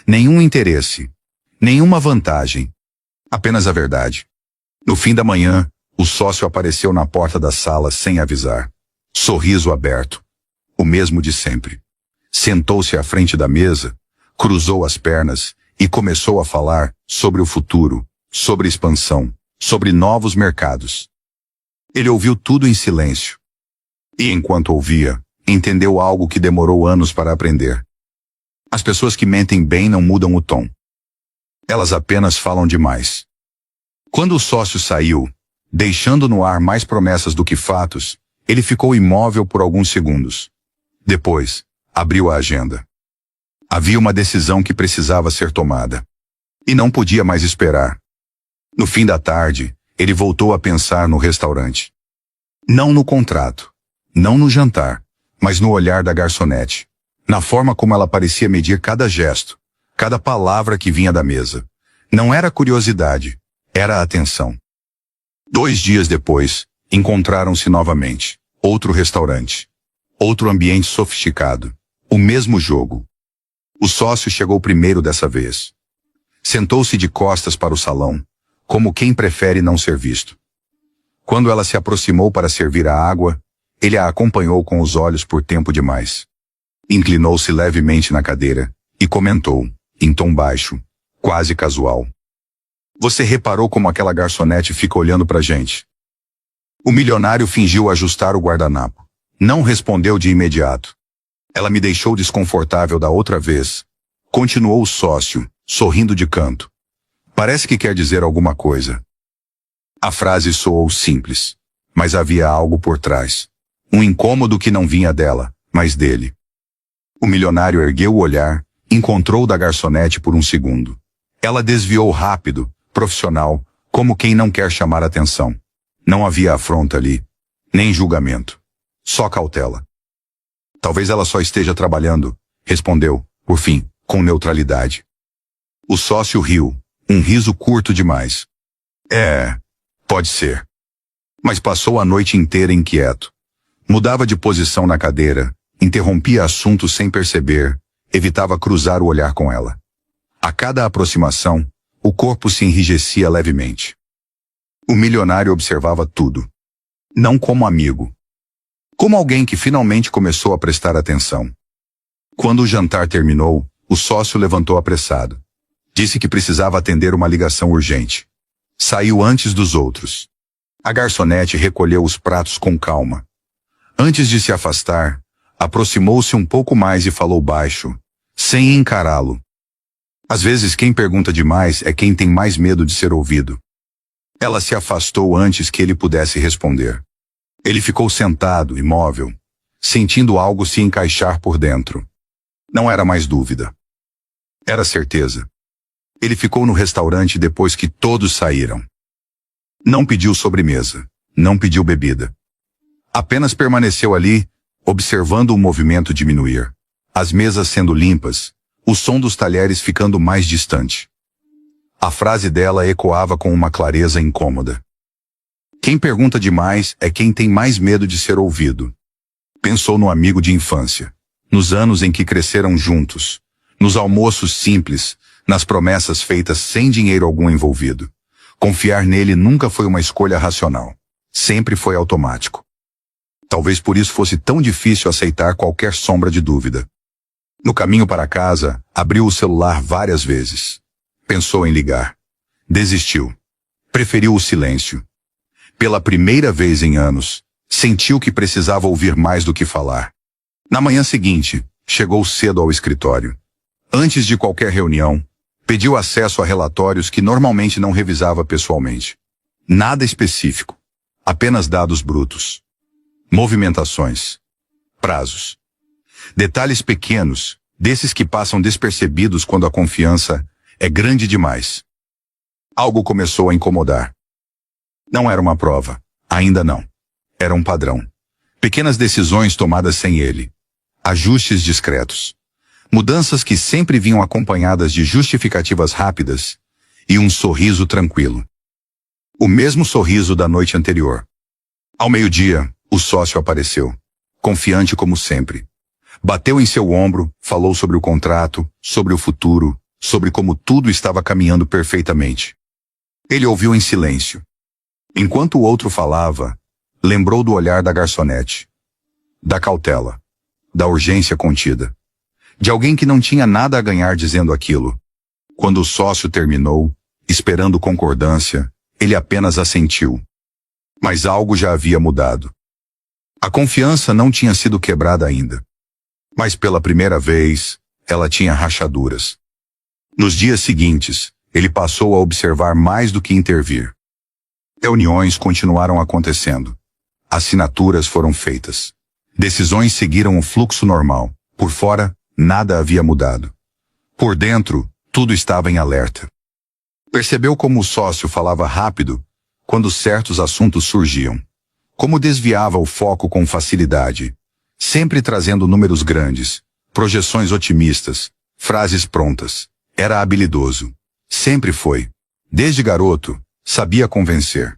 A: Nenhum interesse. Nenhuma vantagem. Apenas a verdade. No fim da manhã, o sócio apareceu na porta da sala sem avisar. Sorriso aberto. O mesmo de sempre. Sentou-se à frente da mesa, cruzou as pernas e começou a falar sobre o futuro, sobre expansão, sobre novos mercados. Ele ouviu tudo em silêncio. E enquanto ouvia, entendeu algo que demorou anos para aprender. As pessoas que mentem bem não mudam o tom. Elas apenas falam demais. Quando o sócio saiu, deixando no ar mais promessas do que fatos, ele ficou imóvel por alguns segundos. Depois, abriu a agenda. Havia uma decisão que precisava ser tomada. E não podia mais esperar. No fim da tarde, ele voltou a pensar no restaurante. Não no contrato, não no jantar, mas no olhar da garçonete. Na forma como ela parecia medir cada gesto, cada palavra que vinha da mesa. Não era curiosidade, era atenção. 2 dias depois, encontraram-se novamente. Outro restaurante. Outro ambiente sofisticado. O mesmo jogo. O sócio chegou primeiro dessa vez. Sentou-se de costas para o salão, como quem prefere não ser visto. Quando ela se aproximou para servir a água, ele a acompanhou com os olhos por tempo demais. Inclinou-se levemente na cadeira e comentou, em tom baixo, quase casual. Você reparou como aquela garçonete fica olhando pra gente? O milionário fingiu ajustar o guardanapo. Não respondeu de imediato. Ela me deixou desconfortável da outra vez. Continuou o sócio, sorrindo de canto. Parece que quer dizer alguma coisa. A frase soou simples, mas havia algo por trás. Um incômodo que não vinha dela, mas dele. O milionário ergueu o olhar, encontrou da garçonete por um segundo. Ela desviou rápido, profissional, como quem não quer chamar atenção. Não havia afronta ali, nem julgamento. Só cautela. Talvez ela só esteja trabalhando, respondeu, por fim, com neutralidade. O sócio riu, um riso curto demais. Pode ser. Mas passou a noite inteira inquieto. Mudava de posição na cadeira, interrompia assuntos sem perceber, evitava cruzar o olhar com ela. A cada aproximação, o corpo se enrijecia levemente. O milionário observava tudo. Não como amigo. Como alguém que finalmente começou a prestar atenção. Quando o jantar terminou, o sócio levantou apressado. Disse que precisava atender uma ligação urgente. Saiu antes dos outros. A garçonete recolheu os pratos com calma. Antes de se afastar, aproximou-se um pouco mais e falou baixo, sem encará-lo. Às vezes quem pergunta demais é quem tem mais medo de ser ouvido. Ela se afastou antes que ele pudesse responder. Ele ficou sentado, imóvel, sentindo algo se encaixar por dentro. Não era mais dúvida. Era certeza. Ele ficou no restaurante depois que todos saíram. Não pediu sobremesa, não pediu bebida. Apenas permaneceu ali, observando o movimento diminuir, as mesas sendo limpas, o som dos talheres ficando mais distante. A frase dela ecoava com uma clareza incômoda. Quem pergunta demais é quem tem mais medo de ser ouvido. Pensou no amigo de infância, nos anos em que cresceram juntos, nos almoços simples, nas promessas feitas sem dinheiro algum envolvido. Confiar nele nunca foi uma escolha racional. Sempre foi automático. Talvez por isso fosse tão difícil aceitar qualquer sombra de dúvida. No caminho para casa, abriu o celular várias vezes. Pensou em ligar. Desistiu. Preferiu o silêncio. Pela primeira vez em anos, sentiu que precisava ouvir mais do que falar. Na manhã seguinte, chegou cedo ao escritório. Antes de qualquer reunião, pediu acesso a relatórios que normalmente não revisava pessoalmente. Nada específico. Apenas dados brutos. Movimentações. Prazos. Detalhes pequenos, desses que passam despercebidos quando a confiança é grande demais. Algo começou a incomodar. Não era uma prova. Ainda não. Era um padrão. Pequenas decisões tomadas sem ele. Ajustes discretos. Mudanças que sempre vinham acompanhadas de justificativas rápidas e um sorriso tranquilo. O mesmo sorriso da noite anterior. Ao meio-dia, o sócio apareceu, confiante como sempre. Bateu em seu ombro, falou sobre o contrato, sobre o futuro, sobre como tudo estava caminhando perfeitamente. Ele ouviu em silêncio. Enquanto o outro falava, lembrou do olhar da garçonete, da cautela, da urgência contida. De alguém que não tinha nada a ganhar dizendo aquilo. Quando o sócio terminou, esperando concordância, ele apenas assentiu. Mas algo já havia mudado. A confiança não tinha sido quebrada ainda. Mas pela primeira vez, ela tinha rachaduras. Nos dias seguintes, ele passou a observar mais do que intervir. Reuniões continuaram acontecendo. Assinaturas foram feitas. Decisões seguiram o fluxo normal. Por fora, nada havia mudado. Por dentro, tudo estava em alerta. Percebeu como o sócio falava rápido quando certos assuntos surgiam. Como desviava o foco com facilidade, sempre trazendo números grandes, projeções otimistas, frases prontas. Era habilidoso. Sempre foi. Desde garoto, sabia convencer.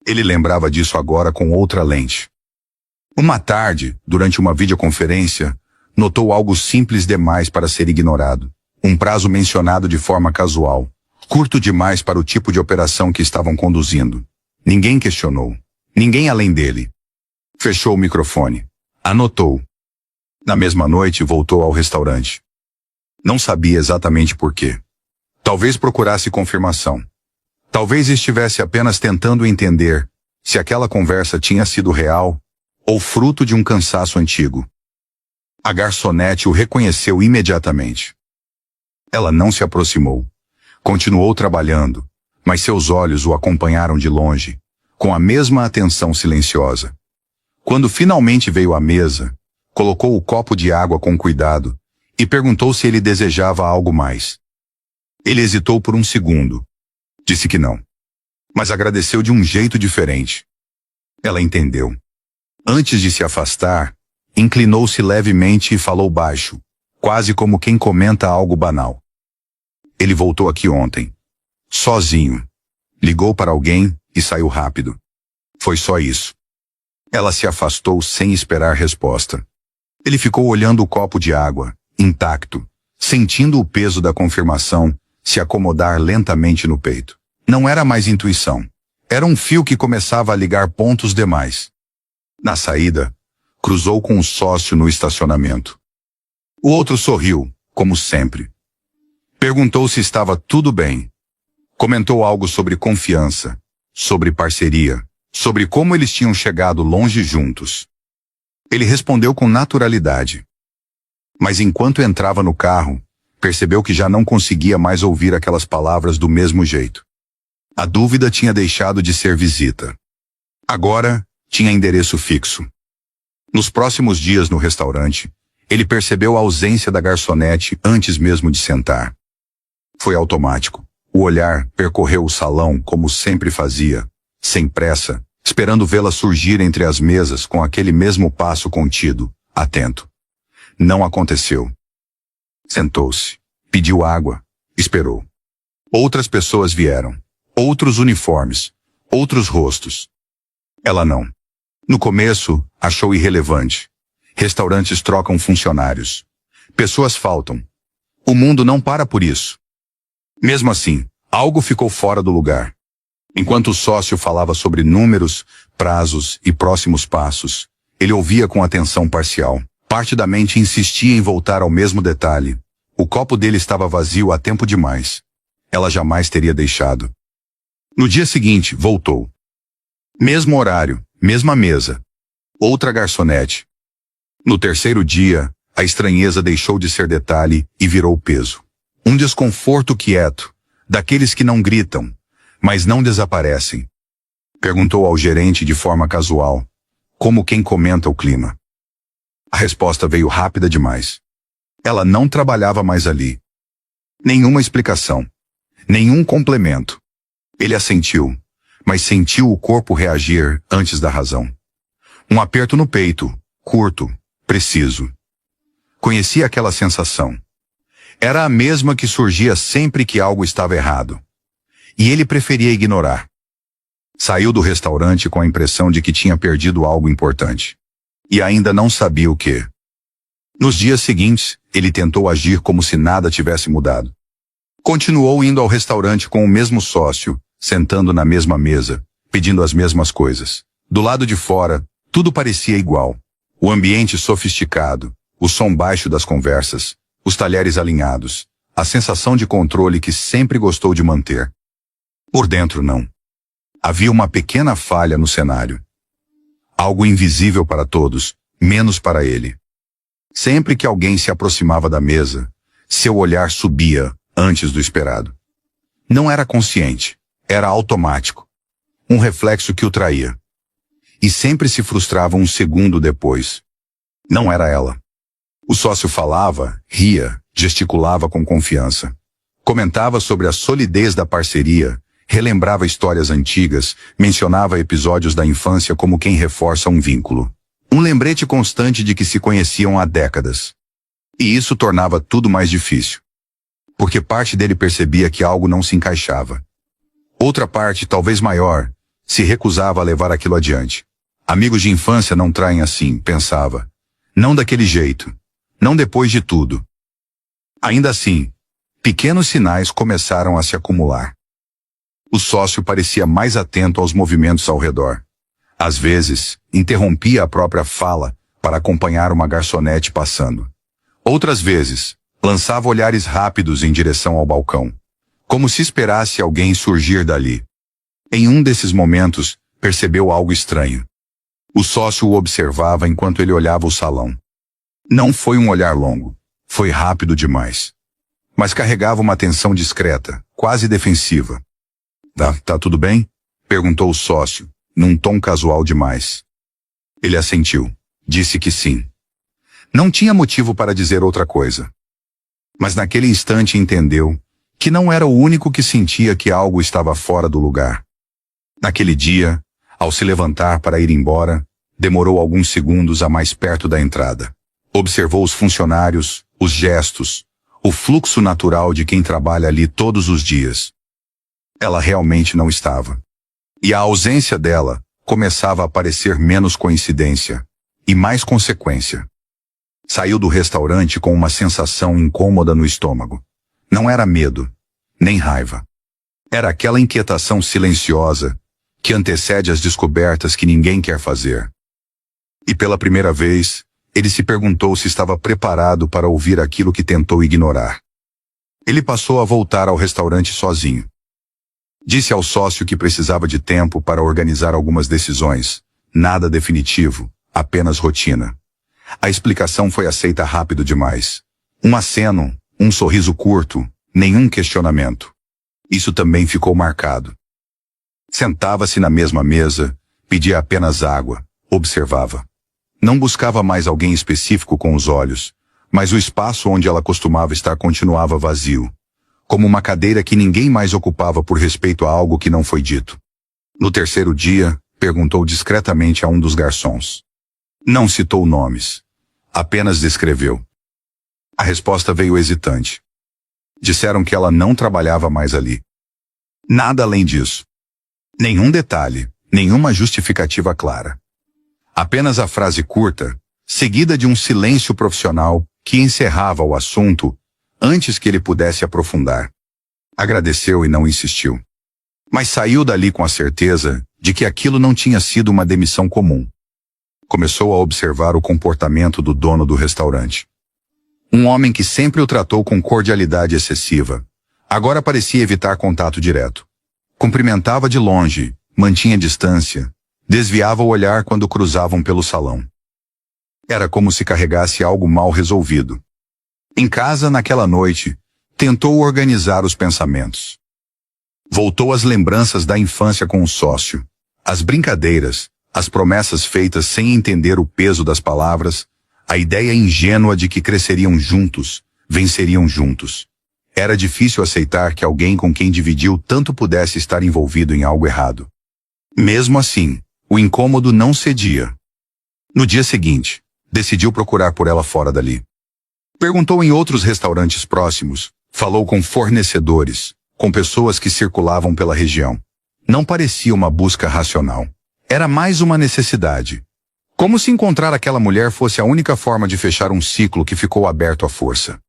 A: Ele lembrava disso agora com outra lente. Uma tarde, durante uma videoconferência, notou algo simples demais para ser ignorado. Um prazo mencionado de forma casual, curto demais para o tipo de operação que estavam conduzindo. Ninguém questionou. Ninguém além dele. Fechou o microfone. Anotou. Na mesma noite, voltou ao restaurante. Não sabia exatamente por quê. Talvez procurasse confirmação. Talvez estivesse apenas tentando entender se aquela conversa tinha sido real ou fruto de um cansaço antigo. A garçonete o reconheceu imediatamente. Ela não se aproximou. Continuou trabalhando, mas seus olhos o acompanharam de longe, com a mesma atenção silenciosa. Quando finalmente veio à mesa, colocou o copo de água com cuidado e perguntou se ele desejava algo mais. Ele hesitou por um segundo. Disse que não. Mas agradeceu de um jeito diferente. Ela entendeu. Antes de se afastar, inclinou-se levemente e falou baixo, quase como quem comenta algo banal. Ele voltou aqui ontem. Sozinho. Ligou para alguém e saiu rápido. Foi só isso. Ela se afastou sem esperar resposta. Ele ficou olhando o copo de água, intacto, sentindo o peso da confirmação se acomodar lentamente no peito. Não era mais intuição. Era um fio que começava a ligar pontos demais. Na saída, cruzou com o sócio no estacionamento. O outro sorriu, como sempre. Perguntou se estava tudo bem. Comentou algo sobre confiança, sobre parceria, sobre como eles tinham chegado longe juntos. Ele respondeu com naturalidade. Mas enquanto entrava no carro, percebeu que já não conseguia mais ouvir aquelas palavras do mesmo jeito. A dúvida tinha deixado de ser visita. Agora, tinha endereço fixo. Nos próximos dias no restaurante, ele percebeu a ausência da garçonete antes mesmo de sentar. Foi automático. O olhar percorreu o salão como sempre fazia, sem pressa, esperando vê-la surgir entre as mesas com aquele mesmo passo contido, atento. Não aconteceu. Sentou-se, pediu água, esperou. Outras pessoas vieram. Outros uniformes, outros rostos. Ela não. No começo, achou irrelevante. Restaurantes trocam funcionários. Pessoas faltam. O mundo não para por isso. Mesmo assim, algo ficou fora do lugar. Enquanto o sócio falava sobre números, prazos e próximos passos, ele ouvia com atenção parcial. Parte da mente insistia em voltar ao mesmo detalhe. O copo dele estava vazio há tempo demais. Ela jamais teria deixado. No dia seguinte, voltou. Mesmo horário, mesma mesa. Outra garçonete. No terceiro dia, a estranheza deixou de ser detalhe e virou peso. Um desconforto quieto, daqueles que não gritam, mas não desaparecem. Perguntou ao gerente de forma casual, como quem comenta o clima. A resposta veio rápida demais. Ela não trabalhava mais ali. Nenhuma explicação. Nenhum complemento. Ele assentiu, mas sentiu o corpo reagir antes da razão. Um aperto no peito, curto, preciso. Conhecia aquela sensação. Era a mesma que surgia sempre que algo estava errado. E ele preferia ignorar. Saiu do restaurante com a impressão de que tinha perdido algo importante. E ainda não sabia o quê. Nos dias seguintes, ele tentou agir como se nada tivesse mudado. Continuou indo ao restaurante com o mesmo sócio, sentando na mesma mesa, pedindo as mesmas coisas. Do lado de fora, tudo parecia igual. O ambiente sofisticado, o som baixo das conversas, os talheres alinhados, a sensação de controle que sempre gostou de manter. Por dentro, não. Havia uma pequena falha no cenário. Algo invisível para todos, menos para ele. Sempre que alguém se aproximava da mesa, seu olhar subia antes do esperado. Não era consciente, era automático. Um reflexo que o traía. E sempre se frustrava um segundo depois. Não era ela. O sócio falava, ria, gesticulava com confiança. Comentava sobre a solidez da parceria, relembrava histórias antigas, mencionava episódios da infância como quem reforça um vínculo. Um lembrete constante de que se conheciam há décadas. E isso tornava tudo mais difícil. Porque parte dele percebia que algo não se encaixava. Outra parte, talvez maior, se recusava a levar aquilo adiante. Amigos de infância não traem assim, pensava. Não daquele jeito. Não depois de tudo. Ainda assim, pequenos sinais começaram a se acumular. O sócio parecia mais atento aos movimentos ao redor. Às vezes, interrompia a própria fala para acompanhar uma garçonete passando. Outras vezes, lançava olhares rápidos em direção ao balcão, como se esperasse alguém surgir dali. Em um desses momentos, percebeu algo estranho. O sócio o observava enquanto ele olhava o salão. Não foi um olhar longo, foi rápido demais. Mas carregava uma tensão discreta, quase defensiva. Tá tudo bem? Perguntou o sócio, num tom casual demais. Ele assentiu, disse que sim. Não tinha motivo para dizer outra coisa. Mas naquele instante entendeu que não era o único que sentia que algo estava fora do lugar. Naquele dia, ao se levantar para ir embora, demorou alguns segundos a mais perto da entrada. Observou os funcionários, os gestos, o fluxo natural de quem trabalha ali todos os dias. Ela realmente não estava. E a ausência dela começava a parecer menos coincidência e mais consequência. Saiu do restaurante com uma sensação incômoda no estômago. Não era medo, nem raiva. Era aquela inquietação silenciosa que antecede as descobertas que ninguém quer fazer. E pela primeira vez, ele se perguntou se estava preparado para ouvir aquilo que tentou ignorar. Ele passou a voltar ao restaurante sozinho. Disse ao sócio que precisava de tempo para organizar algumas decisões. Nada definitivo, apenas rotina. A explicação foi aceita rápido demais. Um aceno, um sorriso curto, nenhum questionamento. Isso também ficou marcado. Sentava-se na mesma mesa, pedia apenas água, observava. Não buscava mais alguém específico com os olhos, mas o espaço onde ela costumava estar continuava vazio, como uma cadeira que ninguém mais ocupava por respeito a algo que não foi dito. No terceiro dia, perguntou discretamente a um dos garçons. Não citou nomes, apenas descreveu. A resposta veio hesitante. Disseram que ela não trabalhava mais ali. Nada além disso. Nenhum detalhe, nenhuma justificativa clara. Apenas a frase curta, seguida de um silêncio profissional que encerrava o assunto antes que ele pudesse aprofundar. Agradeceu e não insistiu. Mas saiu dali com a certeza de que aquilo não tinha sido uma demissão comum. Começou a observar o comportamento do dono do restaurante. Um homem que sempre o tratou com cordialidade excessiva. Agora parecia evitar contato direto. Cumprimentava de longe, mantinha distância, desviava o olhar quando cruzavam pelo salão. Era como se carregasse algo mal resolvido. Em casa, naquela noite, tentou organizar os pensamentos. Voltou às lembranças da infância com o sócio, as brincadeiras, as promessas feitas sem entender o peso das palavras, a ideia ingênua de que cresceriam juntos, venceriam juntos. Era difícil aceitar que alguém com quem dividiu tanto pudesse estar envolvido em algo errado. Mesmo assim, o incômodo não cedia. No dia seguinte, decidiu procurar por ela fora dali. Perguntou em outros restaurantes próximos, falou com fornecedores, com pessoas que circulavam pela região. Não parecia uma busca racional. Era mais uma necessidade. Como se encontrar aquela mulher fosse a única forma de fechar um ciclo que ficou aberto à força.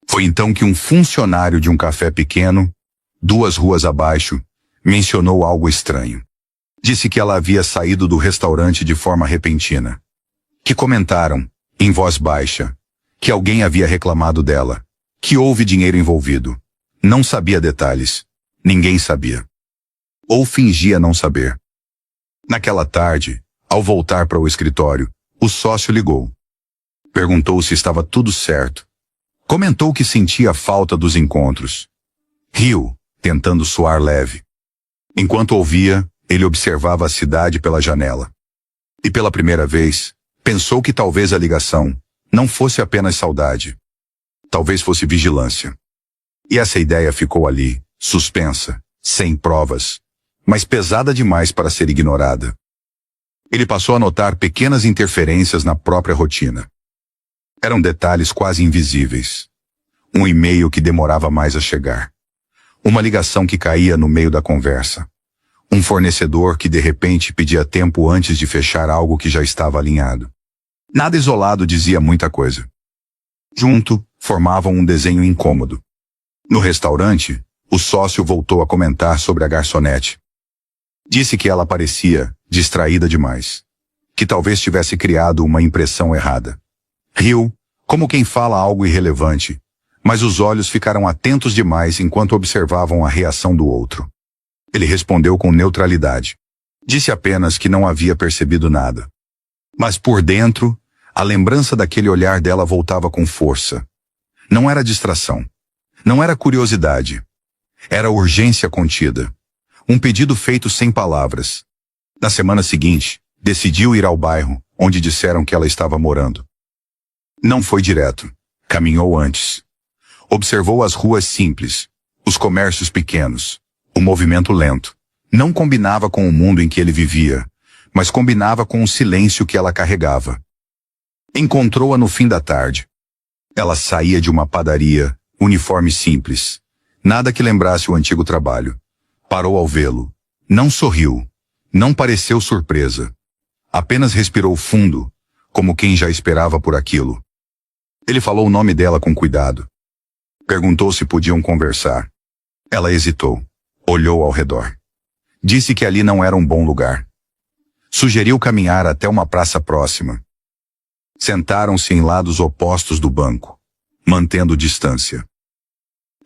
A: Foi então que um funcionário de um café pequeno, 2 ruas abaixo, mencionou algo estranho. Disse que ela havia saído do restaurante de forma repentina. Que comentaram, em voz baixa, que alguém havia reclamado dela, que houve dinheiro envolvido. Não sabia detalhes. Ninguém sabia. Ou fingia não saber. Naquela tarde, ao voltar para o escritório, o sócio ligou. Perguntou se estava tudo certo. Comentou que sentia falta dos encontros. Riu, tentando soar leve. Enquanto ouvia, ele observava a cidade pela janela. E pela primeira vez, pensou que talvez a ligação não fosse apenas saudade. Talvez fosse vigilância. E essa ideia ficou ali, suspensa, sem provas, mas pesada demais para ser ignorada. Ele passou a notar pequenas interferências na própria rotina. Eram detalhes quase invisíveis. Um e-mail que demorava mais a chegar. Uma ligação que caía no meio da conversa. Um fornecedor que de repente pedia tempo antes de fechar algo que já estava alinhado. Nada isolado dizia muita coisa. Junto, formavam um desenho incômodo. No restaurante, o sócio voltou a comentar sobre a garçonete. Disse que ela parecia distraída demais. Que talvez tivesse criado uma impressão errada. Riu, como quem fala algo irrelevante, mas os olhos ficaram atentos demais enquanto observavam a reação do outro. Ele respondeu com neutralidade. Disse apenas que não havia percebido nada. Mas por dentro, a lembrança daquele olhar dela voltava com força. Não era distração. Não era curiosidade. Era urgência contida. Um pedido feito sem palavras. Na semana seguinte, decidiu ir ao bairro, onde disseram que ela estava morando. Não foi direto. Caminhou antes. Observou as ruas simples, os comércios pequenos, o movimento lento. Não combinava com o mundo em que ele vivia, mas combinava com o silêncio que ela carregava. Encontrou-a no fim da tarde. Ela saía de uma padaria, uniforme simples. Nada que lembrasse o antigo trabalho. Parou ao vê-lo. Não sorriu. Não pareceu surpresa. Apenas respirou fundo, como quem já esperava por aquilo. Ele falou o nome dela com cuidado. Perguntou se podiam conversar. Ela hesitou. Olhou ao redor. Disse que ali não era um bom lugar. Sugeriu caminhar até uma praça próxima. Sentaram-se em lados opostos do banco, mantendo distância.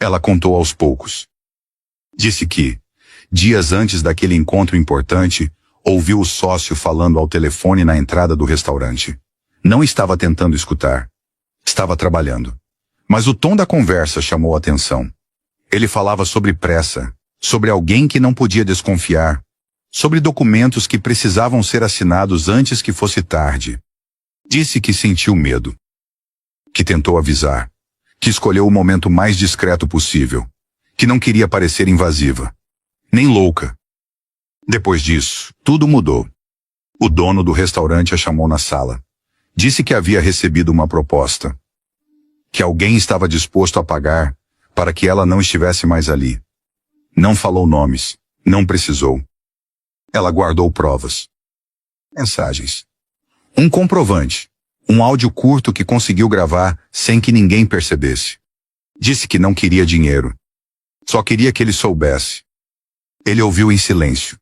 A: Ela contou aos poucos. Disse que, dias antes daquele encontro importante, ouviu o sócio falando ao telefone na entrada do restaurante. Não estava tentando escutar. Estava trabalhando. Mas o tom da conversa chamou a atenção. Ele falava sobre pressa, sobre alguém que não podia desconfiar, sobre documentos que precisavam ser assinados antes que fosse tarde. Disse que sentiu medo, que tentou avisar, que escolheu o momento mais discreto possível, que não queria parecer invasiva, nem louca. Depois disso, tudo mudou. O dono do restaurante a chamou na sala. Disse que havia recebido uma proposta, que alguém estava disposto a pagar para que ela não estivesse mais ali. Não falou nomes, não precisou. Ela guardou provas. Mensagens. Um comprovante. Um áudio curto que conseguiu gravar sem que ninguém percebesse. Disse que não queria dinheiro. Só queria que ele soubesse. Ele ouviu em silêncio.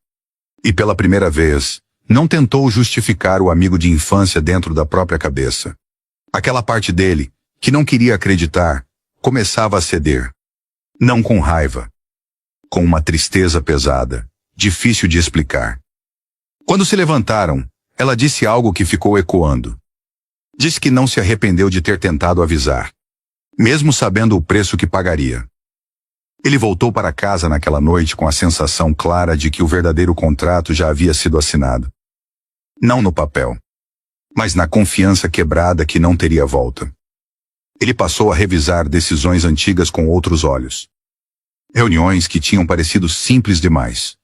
A: E pela primeira vez, não tentou justificar o amigo de infância dentro da própria cabeça. Aquela parte dele, que não queria acreditar, começava a ceder. Não com raiva. Com uma tristeza pesada, difícil de explicar. Quando se levantaram, ela disse algo que ficou ecoando. Disse que não se arrependeu de ter tentado avisar, mesmo sabendo o preço que pagaria. Ele voltou para casa naquela noite com a sensação clara de que o verdadeiro contrato já havia sido assinado. Não no papel, mas na confiança quebrada que não teria volta. Ele passou a revisar decisões antigas com outros olhos. Reuniões que tinham parecido simples demais.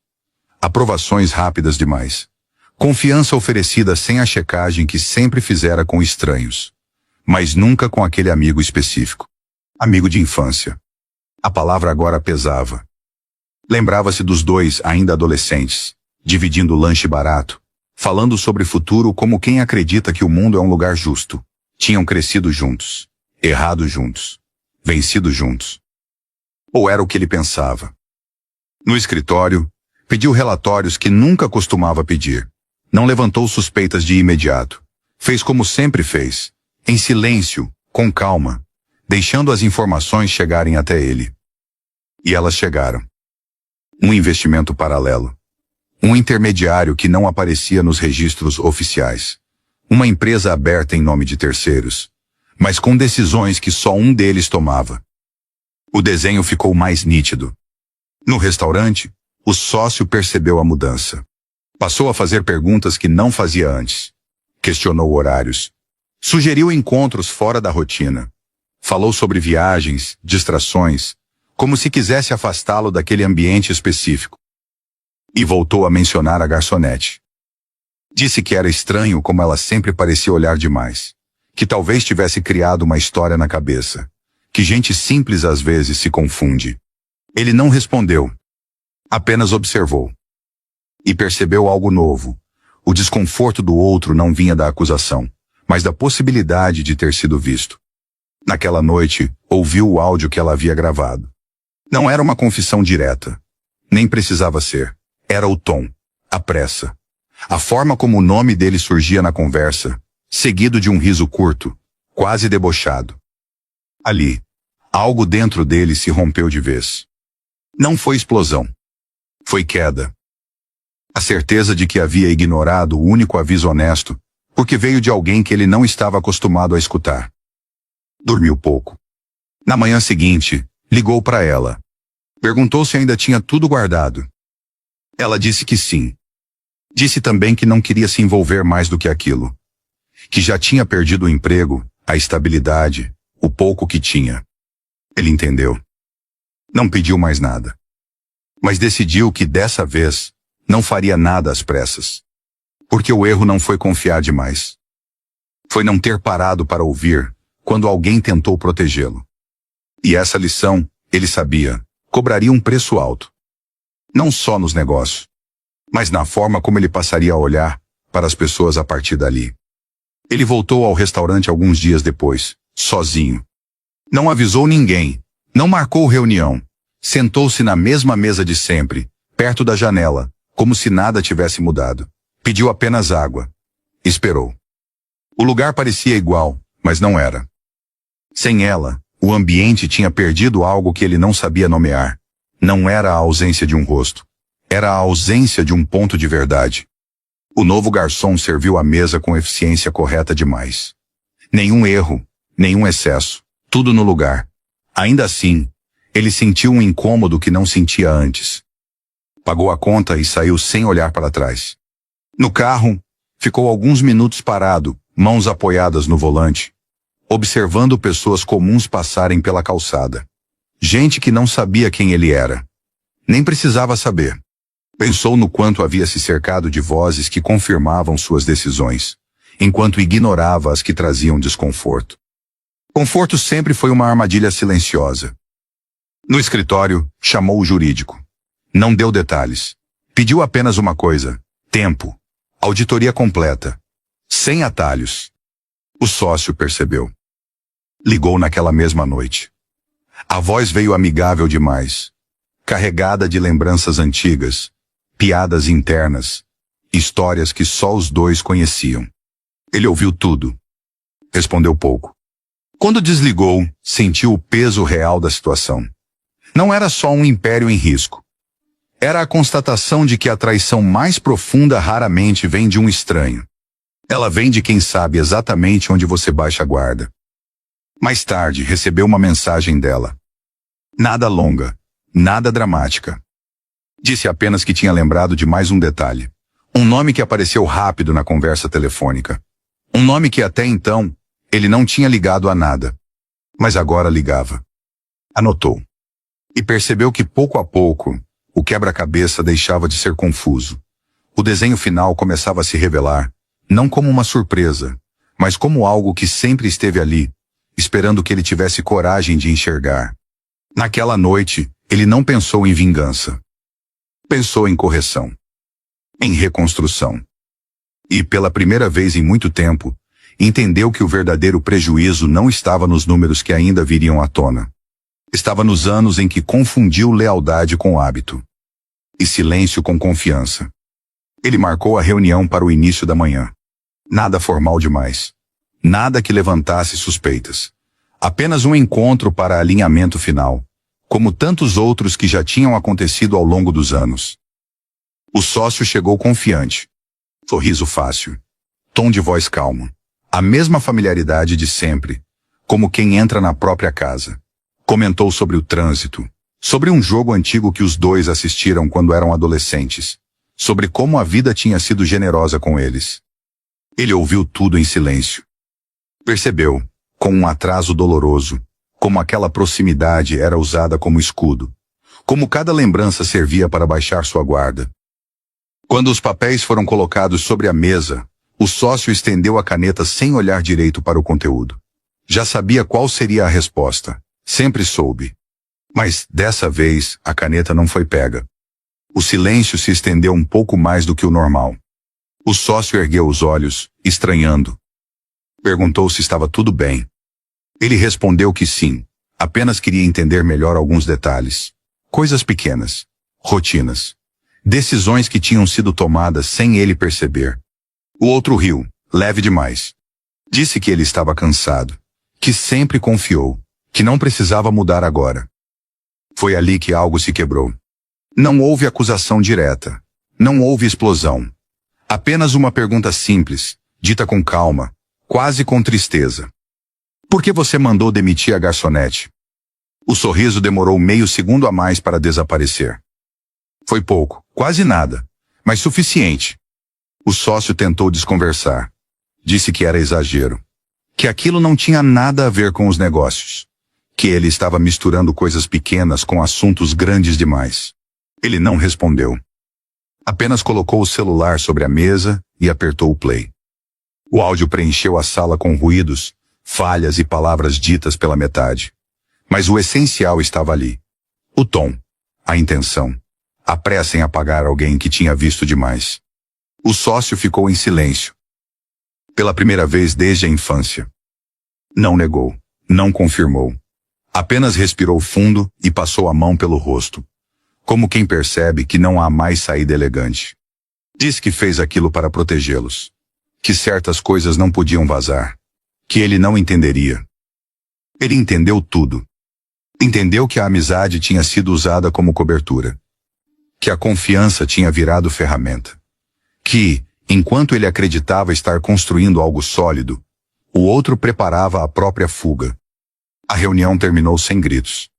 A: Aprovações rápidas demais. Confiança oferecida sem a checagem que sempre fizera com estranhos. Mas nunca com aquele amigo específico. Amigo de infância. A palavra agora pesava. Lembrava-se dos dois ainda adolescentes, dividindo lanche barato, falando sobre futuro como quem acredita que o mundo é um lugar justo. Tinham crescido juntos, errado juntos, vencido juntos. Ou era o que ele pensava. No escritório, pediu relatórios que nunca costumava pedir. Não levantou suspeitas de imediato. Fez como sempre fez, em silêncio, com calma, deixando as informações chegarem até ele. E elas chegaram. Um investimento paralelo. Um intermediário que não aparecia nos registros oficiais. Uma empresa aberta em nome de terceiros, mas com decisões que só um deles tomava. O desenho ficou mais nítido. No restaurante, o sócio percebeu a mudança. Passou a fazer perguntas que não fazia antes. Questionou horários. Sugeriu encontros fora da rotina. Falou sobre viagens, distrações, como se quisesse afastá-lo daquele ambiente específico. E voltou a mencionar a garçonete. Disse que era estranho como ela sempre parecia olhar demais. Que talvez tivesse criado uma história na cabeça. Que gente simples às vezes se confunde. Ele não respondeu. Apenas observou. E percebeu algo novo. O desconforto do outro não vinha da acusação, mas da possibilidade de ter sido visto. Naquela noite, ouviu o áudio que ela havia gravado. Não era uma confissão direta. Nem precisava ser. Era o tom, a pressa. A forma como o nome dele surgia na conversa, seguido de um riso curto, quase debochado. Ali, algo dentro dele se rompeu de vez. Não foi explosão. Foi queda. A certeza de que havia ignorado o único aviso honesto, porque veio de alguém que ele não estava acostumado a escutar. Dormiu pouco. Na manhã seguinte, ligou para ela. Perguntou se ainda tinha tudo guardado. Ela disse que sim. Disse também que não queria se envolver mais do que aquilo. Que já tinha perdido o emprego, a estabilidade, o pouco que tinha. Ele entendeu. Não pediu mais nada. Mas decidiu que dessa vez não faria nada às pressas. Porque o erro não foi confiar demais. Foi não ter parado para ouvir quando alguém tentou protegê-lo. E essa lição, ele sabia, cobraria um preço alto. Não só nos negócios, mas na forma como ele passaria a olhar para as pessoas a partir dali. Ele voltou ao restaurante alguns dias depois, sozinho. Não avisou ninguém, não marcou reunião. Sentou-se na mesma mesa de sempre, perto da janela, como se nada tivesse mudado. Pediu apenas água. Esperou. O lugar parecia igual, mas não era. Sem ela, o ambiente tinha perdido algo que ele não sabia nomear. Não era a ausência de um rosto. Era a ausência de um ponto de verdade. O novo garçom serviu a mesa com eficiência correta demais. Nenhum erro, nenhum excesso, tudo no lugar. Ainda assim, ele sentiu um incômodo que não sentia antes. Pagou a conta e saiu sem olhar para trás. No carro, ficou alguns minutos parado, mãos apoiadas no volante, observando pessoas comuns passarem pela calçada. Gente que não sabia quem ele era. Nem precisava saber. Pensou no quanto havia se cercado de vozes que confirmavam suas decisões, enquanto ignorava as que traziam desconforto. Conforto sempre foi uma armadilha silenciosa. No escritório, chamou o jurídico. Não deu detalhes. Pediu apenas uma coisa: tempo. Auditoria completa. Sem atalhos. O sócio percebeu. Ligou naquela mesma noite. A voz veio amigável demais, carregada de lembranças antigas, piadas internas, histórias que só os dois conheciam. Ele ouviu tudo. Respondeu pouco. Quando desligou, sentiu o peso real da situação. Não era só um império em risco. Era a constatação de que a traição mais profunda raramente vem de um estranho. Ela vem de quem sabe exatamente onde você baixa a guarda. Mais tarde, recebeu uma mensagem dela. Nada longa, nada dramática. Disse apenas que tinha lembrado de mais um detalhe. Um nome que apareceu rápido na conversa telefônica. Um nome que até então, ele não tinha ligado a nada. Mas agora ligava. Anotou. E percebeu que pouco a pouco, o quebra-cabeça deixava de ser confuso. O desenho final começava a se revelar, não como uma surpresa, mas como algo que sempre esteve ali, esperando que ele tivesse coragem de enxergar. Naquela noite, ele não pensou em vingança. Pensou em correção. Em reconstrução. E, pela primeira vez em muito tempo, entendeu que o verdadeiro prejuízo não estava nos números que ainda viriam à tona. Estava nos anos em que confundiu lealdade com hábito. E silêncio com confiança. Ele marcou a reunião para o início da manhã. Nada formal demais. Nada que levantasse suspeitas. Apenas um encontro para alinhamento final, como tantos outros que já tinham acontecido ao longo dos anos. O sócio chegou confiante. Sorriso fácil. Tom de voz calmo. A mesma familiaridade de sempre, como quem entra na própria casa. Comentou sobre o trânsito, sobre um jogo antigo que os dois assistiram quando eram adolescentes, sobre como a vida tinha sido generosa com eles. Ele ouviu tudo em silêncio. Percebeu, com um atraso doloroso, como aquela proximidade era usada como escudo, como cada lembrança servia para baixar sua guarda. Quando os papéis foram colocados sobre a mesa, o sócio estendeu a caneta sem olhar direito para o conteúdo. Já sabia qual seria a resposta. Sempre soube. Mas, dessa vez, a caneta não foi pega. O silêncio se estendeu um pouco mais do que o normal. O sócio ergueu os olhos, estranhando. Perguntou se estava tudo bem. Ele respondeu que sim, apenas queria entender melhor alguns detalhes. Coisas pequenas. Rotinas. Decisões que tinham sido tomadas sem ele perceber. O outro riu, leve demais. Disse que ele estava cansado, que sempre confiou, que não precisava mudar agora. Foi ali que algo se quebrou. Não houve acusação direta. Não houve explosão. Apenas uma pergunta simples, dita com calma, quase com tristeza. Por que você mandou demitir a garçonete? O sorriso demorou meio segundo a mais para desaparecer. Foi pouco, quase nada, mas suficiente. O sócio tentou desconversar. Disse que era exagero. Que aquilo não tinha nada a ver com os negócios. Que ele estava misturando coisas pequenas com assuntos grandes demais. Ele não respondeu. Apenas colocou o celular sobre a mesa e apertou o play. O áudio preencheu a sala com ruídos, falhas e palavras ditas pela metade. Mas o essencial estava ali. O tom, a intenção, a pressa em apagar alguém que tinha visto demais. O sócio ficou em silêncio. Pela primeira vez desde a infância. Não negou, não confirmou. Apenas respirou fundo e passou a mão pelo rosto. Como quem percebe que não há mais saída elegante. Disse que fez aquilo para protegê-los. Que certas coisas não podiam vazar. Que ele não entenderia. Ele entendeu tudo. Entendeu que a amizade tinha sido usada como cobertura. Que a confiança tinha virado ferramenta. Que, enquanto ele acreditava estar construindo algo sólido, o outro preparava a própria fuga. A reunião terminou sem gritos.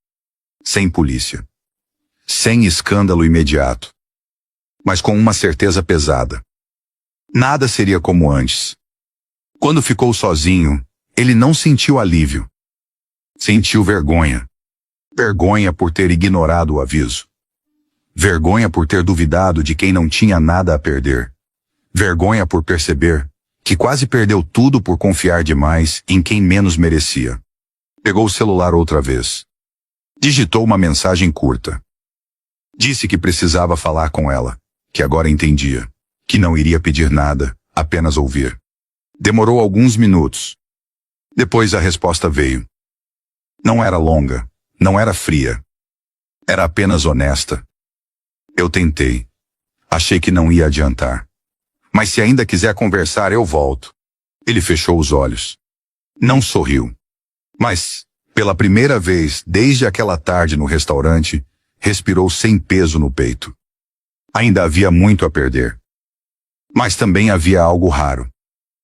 A: Sem polícia. Sem escândalo imediato. mas com uma certeza pesada. Nada seria como antes. Quando ficou sozinho, ele não sentiu alívio. Sentiu vergonha. Vergonha por ter ignorado o aviso. Vergonha por ter duvidado de quem não tinha nada a perder. Vergonha por perceber que quase perdeu tudo por confiar demais em quem menos merecia. Pegou o celular outra vez. Digitou uma mensagem curta. Disse que precisava falar com ela, que agora entendia, que não iria pedir nada, apenas ouvir. Demorou alguns minutos. Depois a resposta veio. Não era longa, não era fria. Era apenas honesta. Eu tentei. Achei que não ia adiantar. Mas se ainda quiser conversar, eu volto. Ele fechou os olhos. Não sorriu. Mas, pela primeira vez desde aquela tarde no restaurante, respirou sem peso no peito. Ainda havia muito a perder. Mas também havia algo raro.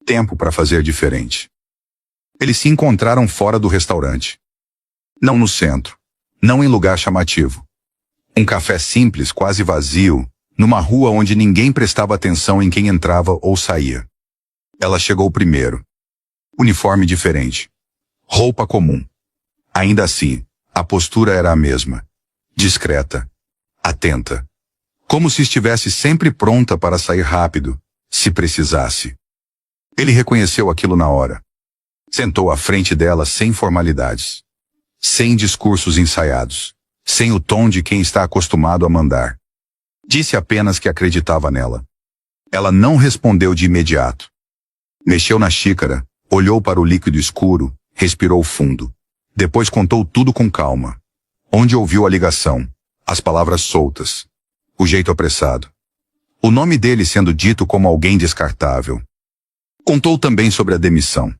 A: Tempo para fazer diferente. Eles se encontraram fora do restaurante. Não no centro. Não em lugar chamativo. Um café simples, quase vazio, numa rua onde ninguém prestava atenção em quem entrava ou saía. Ela chegou primeiro. Uniforme diferente. Roupa comum. Ainda assim, a postura era a mesma. Discreta. Atenta. Como se estivesse sempre pronta para sair rápido, se precisasse. Ele reconheceu aquilo na hora. Sentou à frente dela sem formalidades. Sem discursos ensaiados. Sem o tom de quem está acostumado a mandar. Disse apenas que acreditava nela. Ela não respondeu de imediato. Mexeu na xícara, olhou para o líquido escuro, respirou fundo. Depois contou tudo com calma. Onde ouviu a ligação, as palavras soltas, o jeito apressado. O nome dele sendo dito como alguém descartável. Contou também sobre a demissão.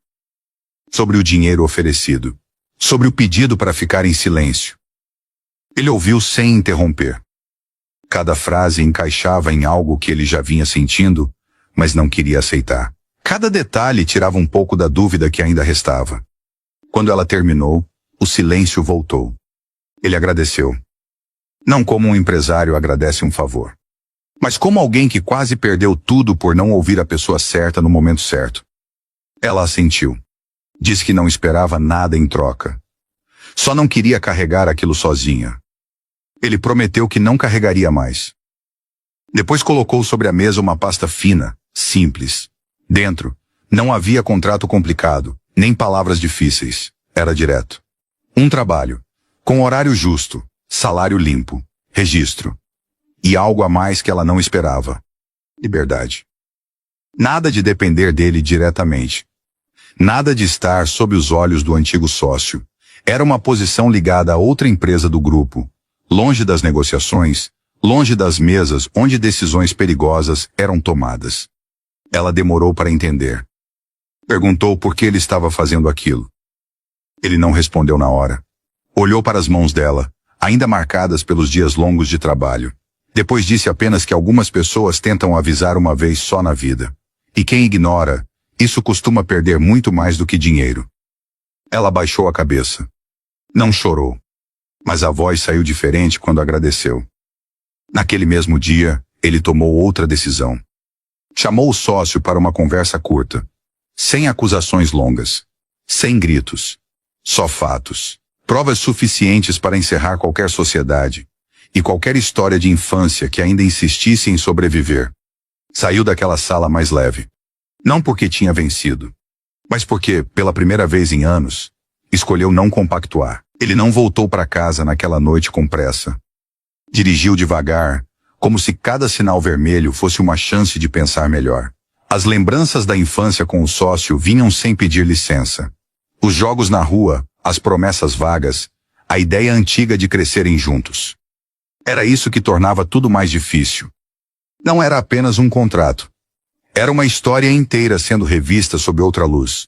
A: Sobre o dinheiro oferecido. Sobre o pedido para ficar em silêncio. Ele ouviu sem interromper. Cada frase encaixava em algo que ele já vinha sentindo, mas não queria aceitar. Cada detalhe tirava um pouco da dúvida que ainda restava. Quando ela terminou, o silêncio voltou. Ele agradeceu. Não como um empresário agradece um favor, mas como alguém que quase perdeu tudo por não ouvir a pessoa certa no momento certo. Ela assentiu. Disse que não esperava nada em troca. Só não queria carregar aquilo sozinha. Ele prometeu que não carregaria mais. Depois colocou sobre a mesa uma pasta fina, simples. Dentro, não havia contrato complicado, nem palavras difíceis. Era direto. Um trabalho, com horário justo, salário limpo, registro. E algo a mais que ela não esperava. Liberdade. Nada de depender dele diretamente. Nada de estar sob os olhos do antigo sócio. Era uma posição ligada a outra empresa do grupo. Longe das negociações, longe das mesas onde decisões perigosas eram tomadas. Ela demorou para entender. Perguntou por que ele estava fazendo aquilo. Ele não respondeu na hora. Olhou para as mãos dela, ainda marcadas pelos dias longos de trabalho. Depois disse apenas que algumas pessoas tentam avisar uma vez só na vida. E quem ignora, isso costuma perder muito mais do que dinheiro. Ela baixou a cabeça. Não chorou. Mas a voz saiu diferente quando agradeceu. Naquele mesmo dia, ele tomou outra decisão. Chamou o sócio para uma conversa curta. Sem acusações longas. Sem gritos. Só fatos. Provas suficientes para encerrar qualquer sociedade. E qualquer história de infância que ainda insistisse em sobreviver. Saiu daquela sala mais leve. Não porque tinha vencido. Mas porque, pela primeira vez em anos, escolheu não compactuar. Ele não voltou para casa naquela noite com pressa. Dirigiu devagar, como se cada sinal vermelho fosse uma chance de pensar melhor. As lembranças da infância com o sócio vinham sem pedir licença. Os jogos na rua, as promessas vagas, a ideia antiga de crescerem juntos. Era isso que tornava tudo mais difícil. Não era apenas um contrato. Era uma história inteira sendo revista sob outra luz.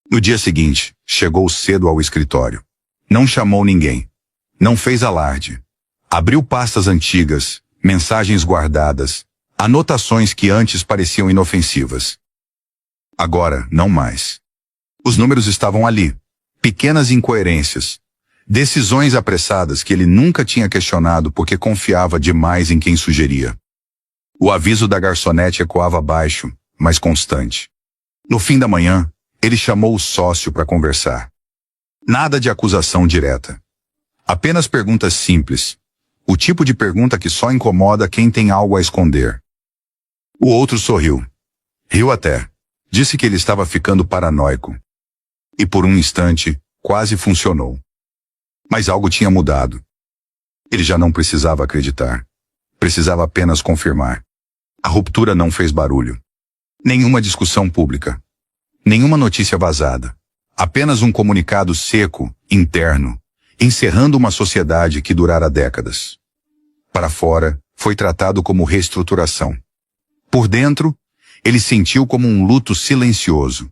A: No dia seguinte, chegou cedo ao escritório. Não chamou ninguém. Não fez alarde. Abriu pastas antigas, mensagens guardadas, anotações que antes pareciam inofensivas. Agora, não mais. Os números estavam ali. Pequenas incoerências. Decisões apressadas que ele nunca tinha questionado porque confiava demais em quem sugeria. O aviso da garçonete ecoava baixo, mas constante. No fim da manhã, ele chamou o sócio para conversar. Nada de acusação direta. Apenas perguntas simples. O tipo de pergunta que só incomoda quem tem algo a esconder. O outro sorriu. Riu até. Disse que ele estava ficando paranoico. E por um instante, quase funcionou. Mas algo tinha mudado. Ele já não precisava acreditar. Precisava apenas confirmar. A ruptura não fez barulho. Nenhuma discussão pública. Nenhuma notícia vazada. Apenas um comunicado seco, interno, encerrando uma sociedade que durara décadas. Para fora, foi tratado como reestruturação. Por dentro, ele sentiu como um luto silencioso.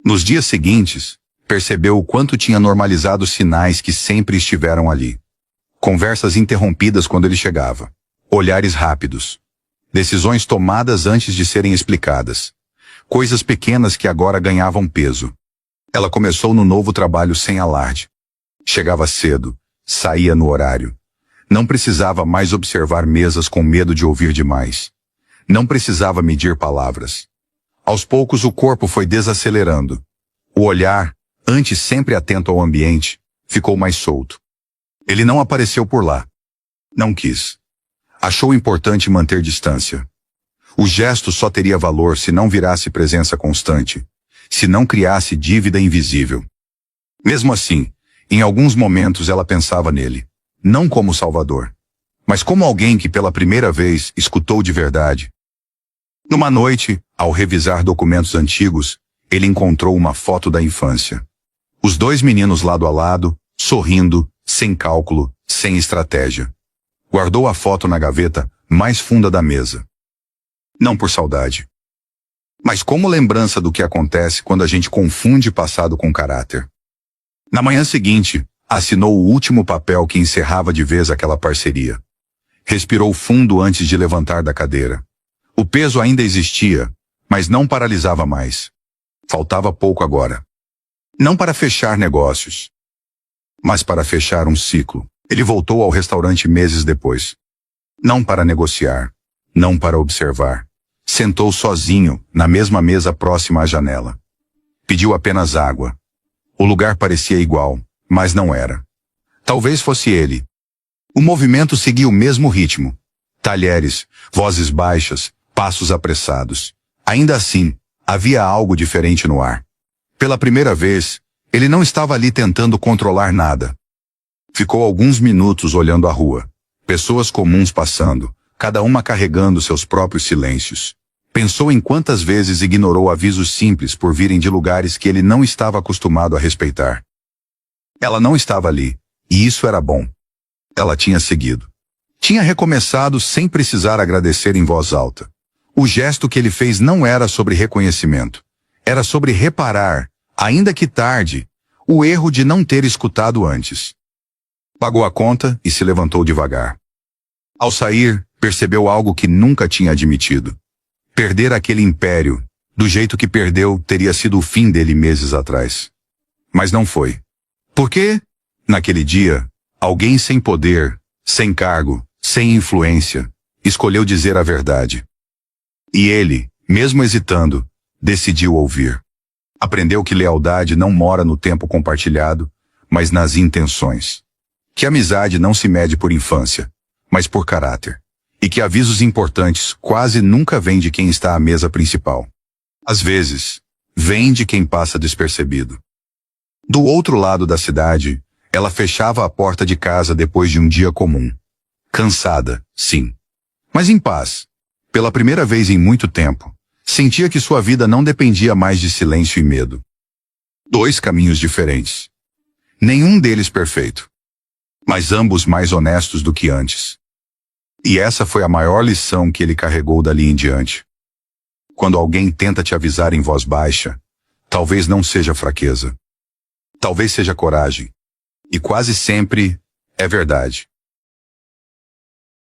A: Nos dias seguintes, percebeu o quanto tinha normalizado sinais que sempre estiveram ali. Conversas interrompidas quando ele chegava. Olhares rápidos. Decisões tomadas antes de serem explicadas. Coisas pequenas que agora ganhavam peso. Ela começou no novo trabalho sem alarde. Chegava cedo, saía no horário. Não precisava mais observar mesas com medo de ouvir demais. Não precisava medir palavras. Aos poucos o corpo foi desacelerando. O olhar, antes sempre atento ao ambiente, ficou mais solto. Ele não apareceu por lá. Não quis. Achou importante manter distância. O gesto só teria valor se não virasse presença constante, se não criasse dívida invisível. Mesmo assim, em alguns momentos ela pensava nele, não como salvador, mas como alguém que pela primeira vez escutou de verdade. Numa noite, ao revisar documentos antigos, ele encontrou uma foto da infância. Os dois meninos lado a lado, sorrindo, sem cálculo, sem estratégia. Guardou a foto na gaveta mais funda da mesa. Não por saudade, mas como lembrança do que acontece quando a gente confunde passado com caráter. Na manhã seguinte, assinou o último papel que encerrava de vez aquela parceria. Respirou fundo antes de levantar da cadeira. O peso ainda existia, mas não paralisava mais. Faltava pouco agora. Não para fechar negócios, mas para fechar um ciclo. Ele voltou ao restaurante meses depois. Não para negociar, não para observar. Sentou sozinho, na mesma mesa próxima à janela. Pediu apenas água. O lugar parecia igual, mas não era. Talvez fosse ele. O movimento seguia o mesmo ritmo. Talheres, vozes baixas, passos apressados. Ainda assim, havia algo diferente no ar. Pela primeira vez, ele não estava ali tentando controlar nada. Ficou alguns minutos olhando a rua. Pessoas comuns passando, cada uma carregando seus próprios silêncios. Pensou em quantas vezes ignorou avisos simples por virem de lugares que ele não estava acostumado a respeitar. Ela não estava ali, e isso era bom. Ela tinha seguido. Tinha recomeçado sem precisar agradecer em voz alta. O gesto que ele fez não era sobre reconhecimento. Era sobre reparar, ainda que tarde, o erro de não ter escutado antes. Pagou a conta e se levantou devagar. Ao sair, percebeu algo que nunca tinha admitido. Perder aquele império, do jeito que perdeu, teria sido o fim dele meses atrás. Mas não foi. Porque, naquele dia, alguém sem poder, sem cargo, sem influência, escolheu dizer a verdade. E ele, mesmo hesitando, decidiu ouvir. Aprendeu que lealdade não mora no tempo compartilhado, mas nas intenções. Que amizade não se mede por infância, mas por caráter. E que avisos importantes quase nunca vêm de quem está à mesa principal. Às vezes, vêm de quem passa despercebido. Do outro lado da cidade, ela fechava a porta de casa depois de um dia comum. Cansada, sim. Mas em paz. Pela primeira vez em muito tempo, sentia que sua vida não dependia mais de silêncio e medo. 2 caminhos diferentes. Nenhum deles perfeito. Mas ambos mais honestos do que antes. E essa foi a maior lição que ele carregou dali em diante. Quando alguém tenta te avisar em voz baixa, talvez não seja fraqueza. Talvez seja coragem. E quase sempre é verdade.